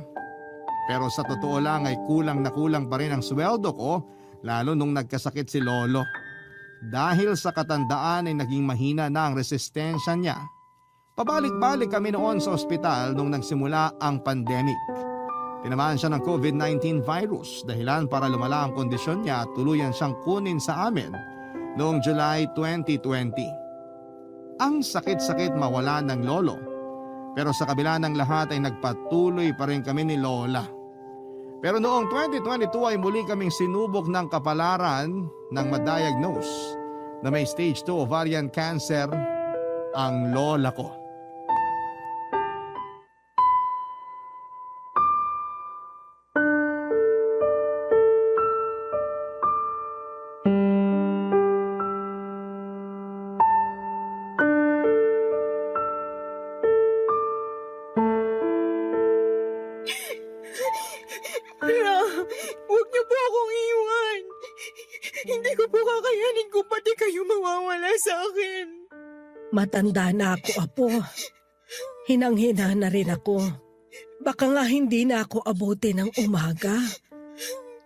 Pero sa totoo lang ay kulang na kulang pa rin ang sweldo ko lalo nung nagkasakit si lolo. Dahil sa katandaan ay naging mahina na ang resistensya niya. Pabalik-balik kami noon sa ospital nung nagsimula ang pandemic. Tinamaan siya ng COVID-19 virus dahilan para lumala ang kondisyon niya at tuluyan siyang kunin sa amin noong July 2020. Ang sakit-sakit mawala ng lolo, pero sa kabila ng lahat ay nagpatuloy pa rin kami ni Lola. Pero noong 2022 ay muli kaming sinubok ng kapalaran ng ma-diagnose na may stage 2 ovarian cancer ang lola ko. Huwag niyo po akong iwan. Hindi ko po kakayanin kung pati kayo mawawala sa akin. Matanda na ako, Apo. Hinang-hina na rin ako. Baka nga hindi na ako abuti ng umaga.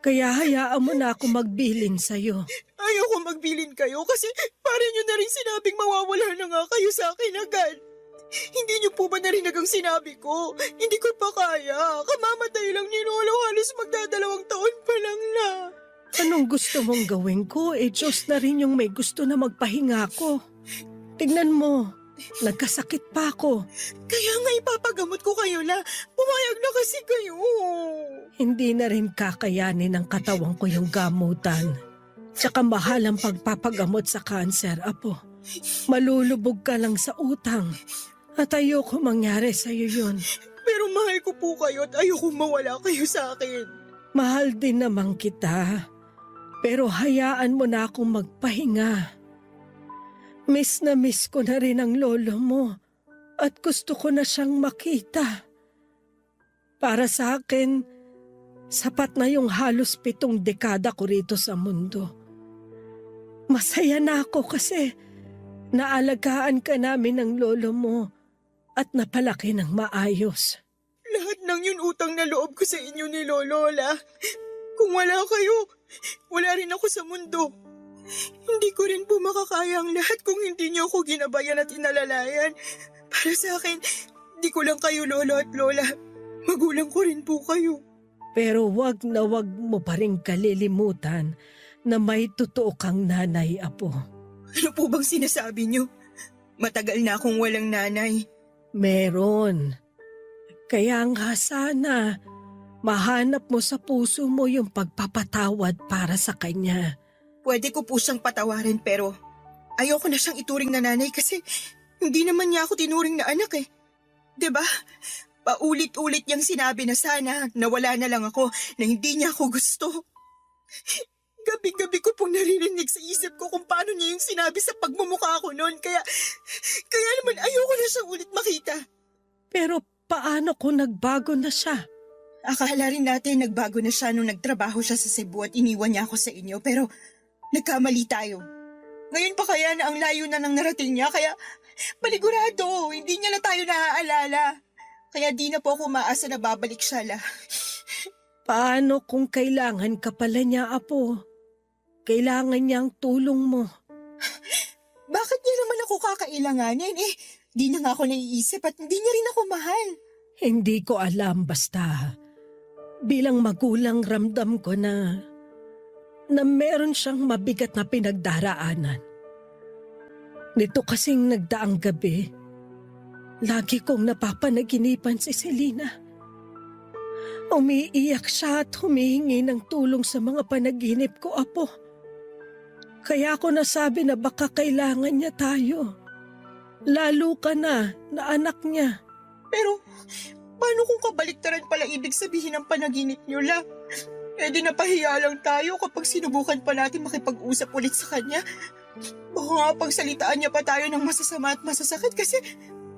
Kaya hayaan mo na ako magbilin sa'yo. Ayoko magbilin kayo kasi parang nyo na rin sinabing mawawala na nga kayo sa akin agad. Hindi niyo po ba narinig ang sinabi ko? Hindi ko pa kaya. Kamamatay lang ni Lolo, halos magdadalawang taon pa lang na. Anong gusto mong gawin ko? Diyos na rin yung may gusto na magpahinga ko. Tignan mo, nagkasakit pa ako. Kaya nga ipapagamot ko kayo na. Pumayag na kasi kayo. Hindi na rin kakayanin ng katawan ko yung gamutan. Tsaka mahal ang pagpapagamot sa kanser, Apo. Malulubog ka lang sa utang. At ayoko mangyari sa'yo yun. Pero mahal ko po kayo at ayoko mawala kayo sa akin. Mahal din naman kita. Pero hayaan mo na akong magpahinga. Miss na miss ko na rin ang lolo mo at gusto ko na siyang makita. Para sa akin, sapat na yung halos 7 dekada ko rito sa mundo. Masaya na ako kasi naalagaan ka namin ng lolo mo at napalaki ng maayos. Lahat ng yun utang na loob ko sa inyo ni Lolola. Kung wala kayo, wala rin ako sa mundo. Hindi ko rin po makakaya ang lahat kung hindi niyo ako ginabayan at inalalayan. Para sa akin, di ko lang kayo lolo at lola. Magulang ko rin po kayo. Pero wag na wag mo pa rin kalilimutan na may totoo kang nanay, apo. Ano po bang sinasabi niyo? Matagal na akong walang nanay. Meron. Kaya nga sana, mahanap mo sa puso mo yung pagpapatawad para sa kanya. Pwede ko po siyang patawarin pero ayoko na siyang ituring na nanay kasi hindi naman niya ako tinuring na anak eh. 'Di ba? Paulit-ulit niyang sinabi na sana nawala na lang ako, na hindi niya ako gusto. Gabi-gabi ko pong naririnig sa isip ko kung paano niya yung sinabi sa pagmumukha ko noon. Kaya naman ayoko na siyang ulit makita. Pero paano kung nagbago na siya? Akala rin natin nagbago na siya nung nagtrabaho siya sa Cebu at iniwan niya ako sa inyo. Pero nagkamali tayo. Ngayon pa kaya na ang layo na ng narating niya. Kaya paligurado, hindi niya na tayo naaalala. Kaya di na po ako maasa na babalik siya la. Paano kung kailangan ka pala niya, apo? Kailangan niya ang tulong mo. Bakit niya naman ako kakailanganin? Di na nga ako naiisip at hindi niya rin ako mahal. Hindi ko alam, basta bilang magulang ramdam ko na meron siyang mabigat na pinagdaraanan. Nito kasing nagdaang gabi, lagi kong napapanaginipan si Selena. Umiiyak siya at humihingi ng tulong sa mga panaginip ko, apo. Kaya ako nasabi na baka kailangan niya tayo. Lalo ka na anak niya. Pero paano kung kabaliktaran pala ibig sabihin ng panaginip niyo la? Di napahiya lang tayo kapag sinubukan pa natin makipag-usap ulit sa kanya. Baka nga pagsalitaan niya pa tayo ng masasama at masasakit kasi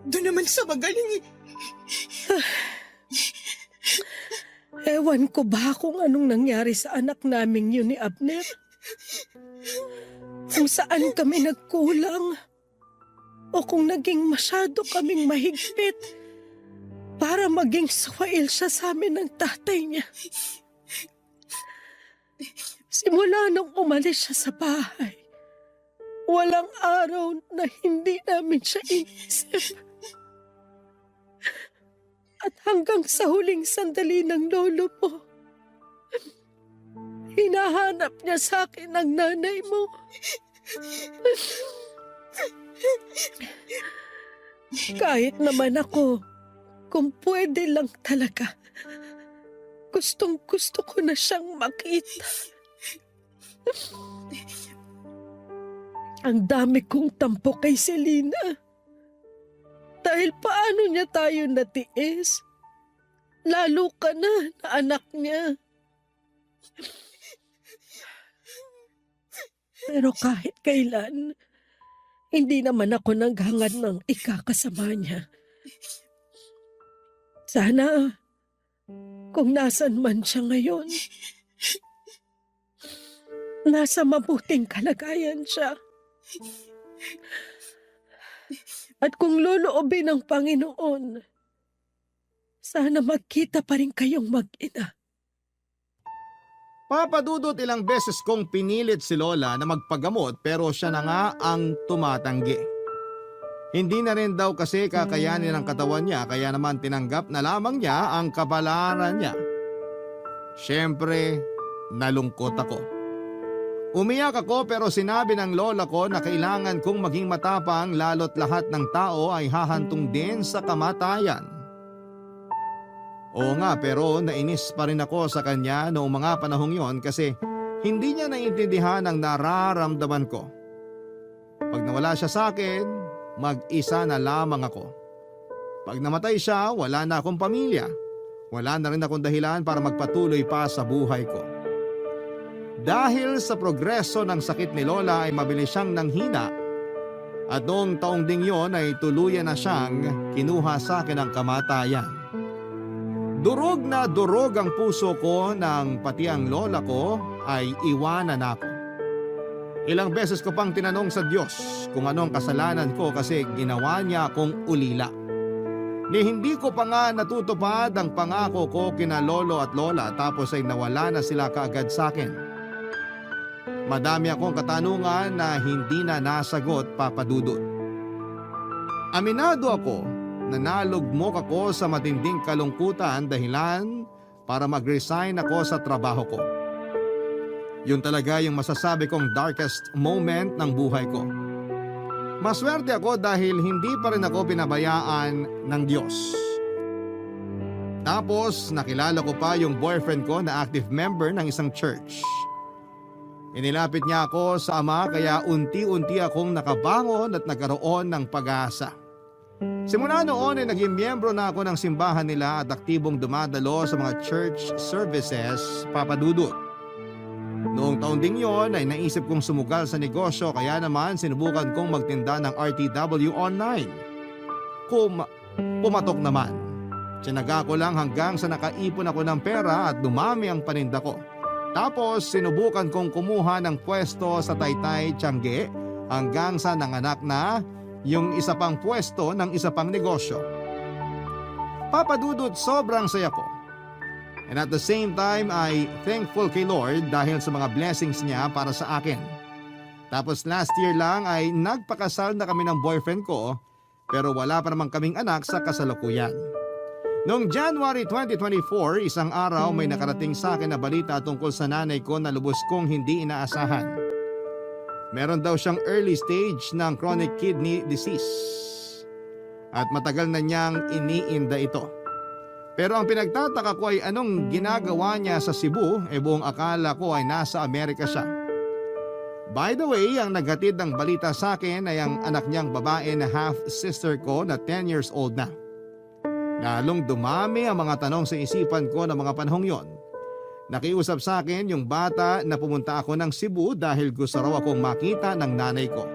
doon naman siya magaling eh. Ewan ko ba kung anong nangyari sa anak naming yun ni Abner? Kung saan kami nagkulang o kung naging masyado kaming mahigpit para maging swail siya sa amin ng tatay niya. Simula nung umalis siya sa bahay, walang araw na hindi namin siya inisip. At hanggang sa huling sandali ng lolo mo, hinahanap niya sa akin ang nanay mo. Kahit naman ako, kung pwede lang talaga, gustong-gusto ko na siyang makita. Ang dami kong tampo kay Selena. Dahil paano niya tayo natiis? Lalo ka na anak niya. Pero kahit kailan, hindi naman ako naghangad ng ikakasama niya. Sana, kung nasan man siya ngayon, nasa mabuting kalagayan siya. At kung loloobin ng Panginoon, sana magkita pa rin kayong mag-ina. Papadudot ilang beses kong pinilit si Lola na magpagamot pero siya na nga ang tumatanggi. Hindi na rin daw kasi kakayanin ng katawan niya kaya naman tinanggap na lamang niya ang kabalaran niya. Siyempre, nalungkot ako. Umiyak ako pero sinabi ng lola ko na kailangan kong maging matapang lalo't lahat ng tao ay hahantong din sa kamatayan. Oo nga pero nainis pa rin ako sa kanya noong mga panahong yon kasi hindi niya naiintindihan ang nararamdaman ko. Pag nawala siya sa akin, mag-isa na lamang ako. Pag namatay siya, wala na akong pamilya. Wala na rin akong dahilan para magpatuloy pa sa buhay ko. Dahil sa progreso ng sakit ni Lola ay mabilis siyang nanghina at noong taong ding yon ay tuluyan na siyang kinuha sa akin ng kamatayan. Durog na durog ang puso ko nang pati ang lola ko ay iwanan ako. Ilang beses ko pang tinanong sa Diyos kung anong kasalanan ko kasi ginawa niya akong ulila. Ni hindi ko pa nga natutupad ang pangako ko kina lolo at lola tapos ay nawala na sila kaagad sa akin. Madami akong katanungan na hindi na nasagot, Papa Dudut. Aminado ako na nalugmok ako sa matinding kalungkutan dahilan para mag-resign ako sa trabaho ko. Yun talaga yung masasabi kong darkest moment ng buhay ko. Maswerte ako dahil hindi pa rin ako pinabayaan ng Diyos. Tapos nakilala ko pa yung boyfriend ko na active member ng isang church. Inilapit niya ako sa Ama kaya unti-unti akong nakabangon at nagkaroon ng pag-asa. Simula noon ay naging miyembro na ako ng simbahan nila at aktibong dumadalo sa mga church services, Papa Dudut. Noong taon ding yon ay naisip kong sumugal sa negosyo kaya naman sinubukan kong magtinda ng RTW online. Pumatok naman. Tinaga ko lang hanggang sa nakaipon ako ng pera at dumami ang paninda ko. Tapos sinubukan kong kumuha ng pwesto sa Taytay, Tiangge hanggang sa nanganak na yung isa pang pwesto ng isa pang negosyo. Papa Dudut, sobrang saya ko. And at the same time ay thankful kay Lord dahil sa mga blessings niya para sa akin. Tapos last year lang ay nagpakasal na kami ng boyfriend ko pero wala pa naman kaming anak sa kasalukuyan. Noong January 2024, isang araw may nakarating sa akin na balita tungkol sa nanay ko na lubos kong hindi inaasahan. Meron daw siyang early stage ng chronic kidney disease at matagal na niyang iniinda ito. Pero ang pinagtataka ko ay anong ginagawa niya sa Cebu buong akala ko ay nasa Amerika siya. By the way, ang naghatid ng balita sa akin ay ang anak niyang babae na half-sister ko na 10 years old na. Lalong dumami ang mga tanong sa isipan ko ng mga panahong yon. Nakiusap sa akin yung bata na pumunta ako ng Cebu dahil gusto raw akong makita ng nanay ko.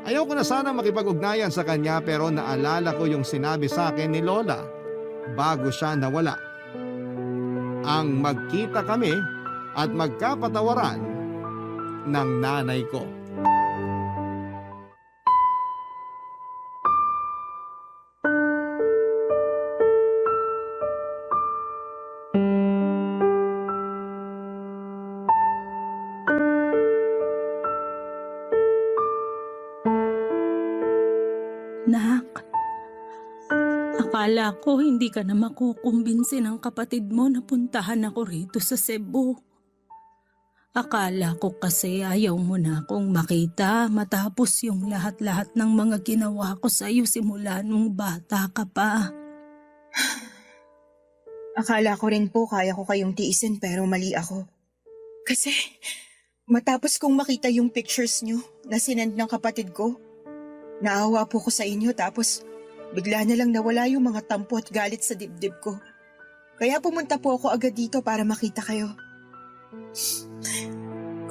Ayaw ko na sana makipag-ugnayan sa kanya pero naalala ko yung sinabi sa akin ni Lola bago siya nawala. Ang magkita kami at magkapatawaran ng nanay ko. Nak, akala ko hindi ka na makukumbinsi ng kapatid mo na puntahan ako rito sa Cebu. Akala ko kasi ayaw mo na akong makita matapos yung lahat-lahat ng mga ginawa ko sa iyo simula nung bata ka pa. Akala ko rin po kaya ko kayong tiisin pero mali ako. Kasi matapos kong makita yung pictures nyo na sinend ng kapatid ko, naawa po ko sa inyo tapos bigla na lang nawala yung mga tampo at galit sa dibdib ko. Kaya pumunta po ako agad dito para makita kayo.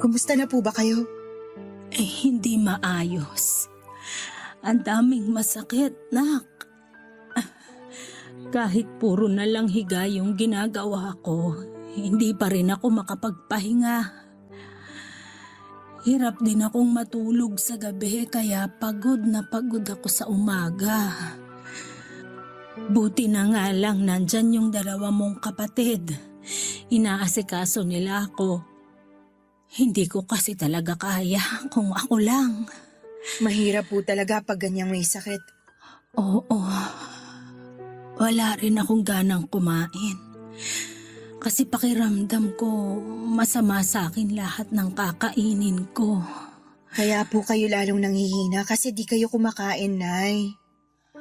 Kumusta na po ba kayo? Hindi maayos. Ang daming masakit, nak. Kahit puro na lang higa yung ginagawa ko, hindi pa rin ako makapagpahinga. Hirap din akong matulog sa gabi kaya pagod na pagod ako sa umaga. Buti na nga lang nandyan yung dalawa mong kapatid. Inaasikaso nila ako. Hindi ko kasi talaga kaya kung ako lang. Mahirap po talaga pag ganyang may sakit. Oo. Wala rin akong ganang kumain. Kasi pakiramdam ko, masama sa akin lahat ng kakainin ko. Kaya po kayo lalong nanghihina kasi di kayo kumakain, Nay.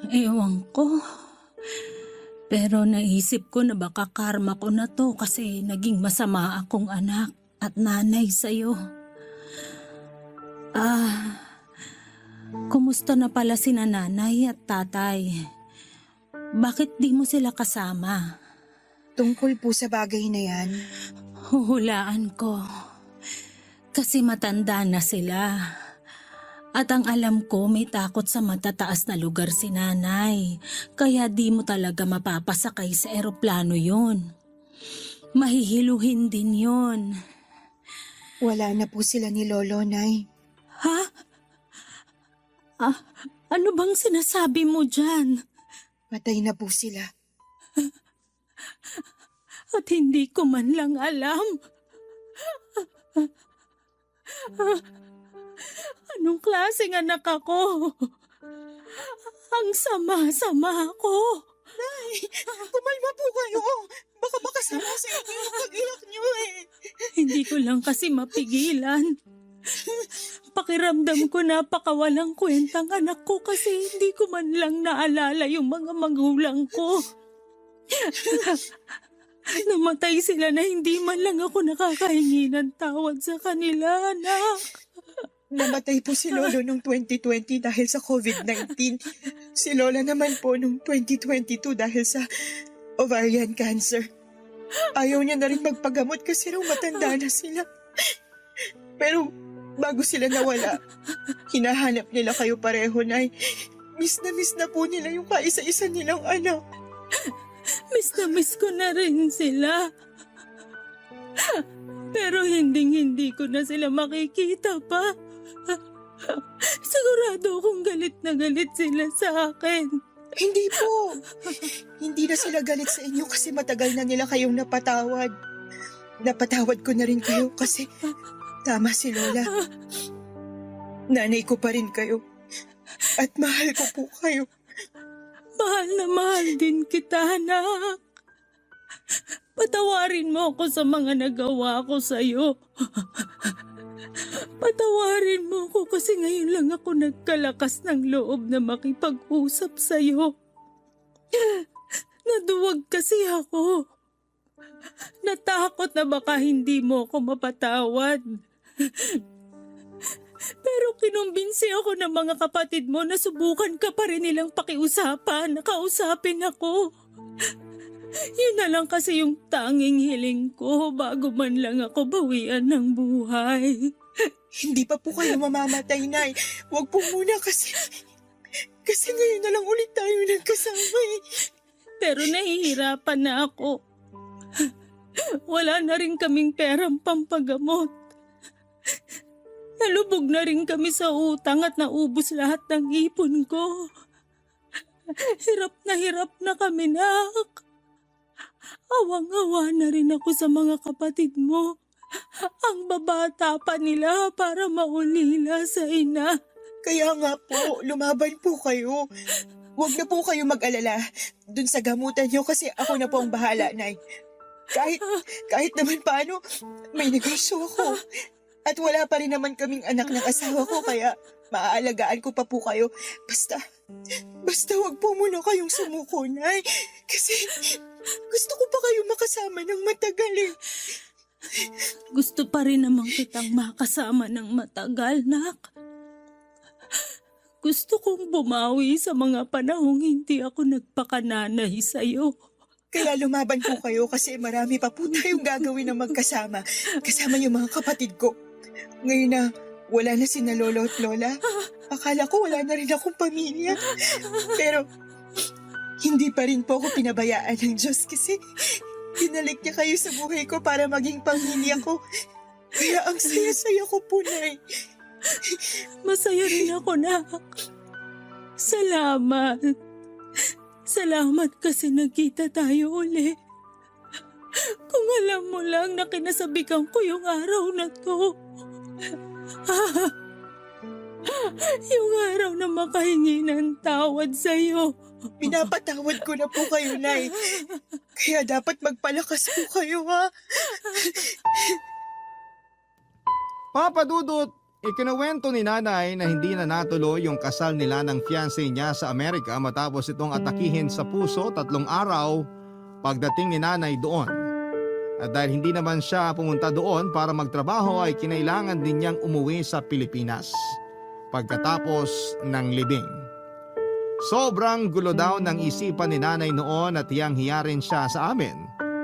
Ewan ko. Pero naisip ko na baka karma ko na to kasi naging masama akong anak at nanay sa'yo. Kumusta na pala sina nanay at tatay? Bakit di mo sila kasama? Tungkol po sa bagay na yan, Huhulaan ko. Kasi matanda na sila. At ang alam ko may takot sa matataas na lugar si nanay. Kaya di mo talaga mapapasakay sa eroplano yon. Mahihiluhin din yon. Wala na po sila ni Lolo, Nay. Ha? Ano bang sinasabi mo dyan? Patay na po sila. At hindi ko man lang alam. Anong klaseng anak ako? Ang sama-sama ko. Kumalma po kayo. Baka makasama sa inyo yung pag-iyak niyo eh. Hindi ko lang kasi mapigilan. Pakiramdam ko napakawalang kwentang anak ko kasi hindi ko man lang naalala yung mga magulang ko. Namatay sila na hindi man lang ako nakakahingi ng tawad sa kanila, anak. Namatay po si Lolo noong 2020 dahil sa COVID-19. Si Lola naman po noong 2022 dahil sa ovarian cancer. Ayaw niya na rin magpagamot kasi raw matanda na sila. Pero bago sila nawala, hinahanap nila kayo pareho, Nay. Miss na po nila yung kaisa-isa nilang anak. Miss na miss ko na rin sila. Pero hindi ko na sila makikita pa. Sigurado akong galit na galit sila sa akin. Hindi po. Hindi na sila galit sa inyo kasi matagal na nila kayong napatawad. Napatawad ko na rin kayo kasi tama si Lola. Nanay ko pa rin kayo. At mahal ko po kayo. Mahal na mahal din kita, anak. Patawarin mo ako sa mga nagawa ko sa'yo. Patawarin mo ako kasi ngayon lang ako nagkalakas ng loob na makipag-usap sa'yo. Naduwag kasi ako. Natakot na baka hindi mo ako mapatawad. Pero kinumbinsi ako ng mga kapatid mo na subukan ka pa rin nilang pakiusapan, nakausapin ako. Yun na lang kasi yung tanging hiling ko bago man lang ako bawian ng buhay. Hindi pa po kayo mamamatay, Nay. Huwag po muna kasi ngayon na lang ulit tayo nagkasama eh. Pero nahihirapan na ako. Wala na rin kaming perang pampagamot. Nalubog na rin kami sa utang at naubos lahat ng ipon ko. Hirap na kami, nak. Awang-awa na rin ako sa mga kapatid mo. Ang babata pa nila para maulila sa ina. Kaya nga po, lumaban po kayo. Huwag na po kayo mag-alala dun sa gamutan niyo kasi ako na po ang bahala, Nay. Kahit naman paano, may negosyo ako. At wala pa rin naman kaming anak ng asawa ko kaya maaalagaan ko pa po kayo. Basta wag po muna kayong sumuko, Nay. Kasi gusto ko pa kayo makasama ng matagal eh. Gusto pa rin naman kitang makasama ng matagal, nak. Gusto kong bumawi sa mga panahong hindi ako nagpakananay sa'yo. Kaya lumaban po kayo kasi marami pa po tayong gagawin na magkasama. Kasama yung mga kapatid ko. Ngayon na wala na sina Lolo at Lola, akala ko wala na rin akong pamilya. Pero hindi pa rin po ako pinabayaan ng Diyos kasi dinalik niya kayo sa buhay ko para maging pamilya ko. Kaya ang saya-saya ko po, Nay. Masaya rin ako, nak. Salamat. Salamat kasi nagkita tayo uli. Kung alam mo lang na kinasabikan ko yung araw na to. Yung araw na makahingi ng tawad sa'yo. Pinapatawad ko na po kayo, Nay. Kaya dapat magpalakas po kayo, ha? Papa Dudut, ikinuwento ni nanay na hindi na natuloy yung kasal nila ng fiancé niya sa Amerika matapos itong atakihin sa puso 3 araw pagdating ni nanay doon. At dahil hindi naman siya pumunta doon para magtrabaho ay kinailangan din niyang umuwi sa Pilipinas pagkatapos ng libing. Sobrang gulo daw ng isipan ni nanay noon at hiyang-hiya rin siya sa amin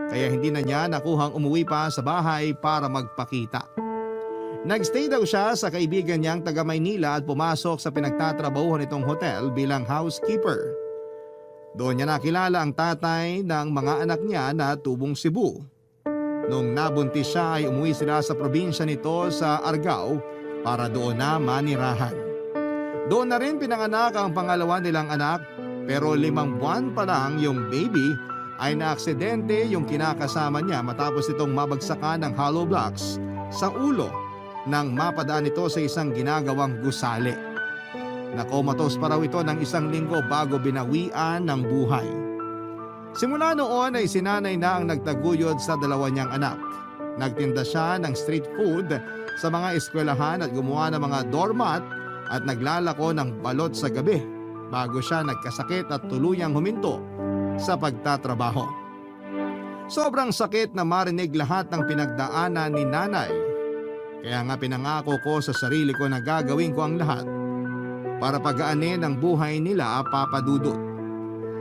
kaya hindi na niya nakuhang umuwi pa sa bahay para magpakita. Nagstay daw siya sa kaibigan niyang taga Maynila at pumasok sa pinagtatrabahuhan nitong hotel bilang housekeeper. Doon niya nakilala ang tatay ng mga anak niya na tubong Cebu. Nung nabuntis siya ay umuwi sila sa probinsya nito sa Argao para doon na manirahan. Doon na rin pinanganak ang pangalawa nilang anak pero 5 buwan pa lang yung baby ay naaksidente yung kinakasama niya matapos itong mabagsakan ng hollow blocks sa ulo nang mapadaan ito sa isang ginagawang gusali. Nakomatos pa raw ito ng 1 linggo bago binawian ng buhay. Simula noon ay sinanay na ang nagtaguyod sa 2 niyang anak. Nagtinda siya ng street food sa mga eskwelahan at gumawa ng mga doormat at naglalako ng balot sa gabi bago siya nagkasakit at tuluyang huminto sa pagtatrabaho. Sobrang sakit na marinig lahat ng pinagdaanan ni nanay. Kaya nga pinangako ko sa sarili ko na gagawin ko ang lahat para pagaanin ang buhay nila, Papa Dudut.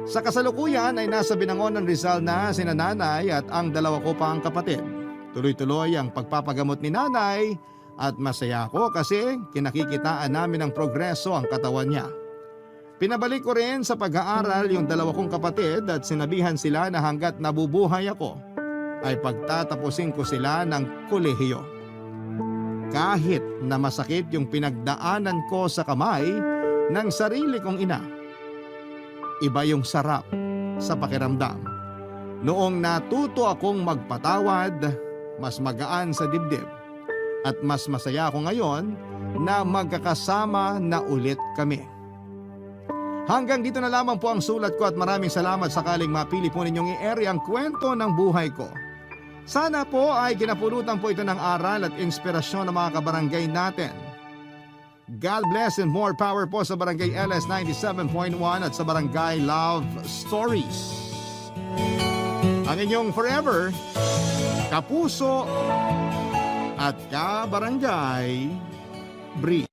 Sa kasalukuyan ay nasa Binangonan, Rizal na sina nanay at ang 2 ko pang kapatid. Tuloy-tuloy ang pagpapagamot ni nanay at masaya ako kasi kinakikitaan namin ng progreso ang katawan niya. Pinabalik ko rin sa pag-aaral yung 2 kong kapatid at sinabihan sila na hanggat nabubuhay ako ay pagtatapusin ko sila ng kolehiyo. Kahit na masakit yung pinagdaanan ko sa kamay ng sarili kong ina, iba yung sarap sa pakiramdam. Noong natuto akong magpatawad, mas magaan sa dibdib at mas masaya ako ngayon na magkakasama na ulit kami. Hanggang dito na lamang po ang sulat ko at maraming salamat sakaling mapili po ninyong i-air ang kwento ng buhay ko. Sana po ay ginapulutan po ito ng aral at inspirasyon ng mga kabarangay natin. God bless and more power po sa Barangay LS 97.1 at sa Barangay Love Stories. Ang inyong forever, kapuso at kabarangay, Bree.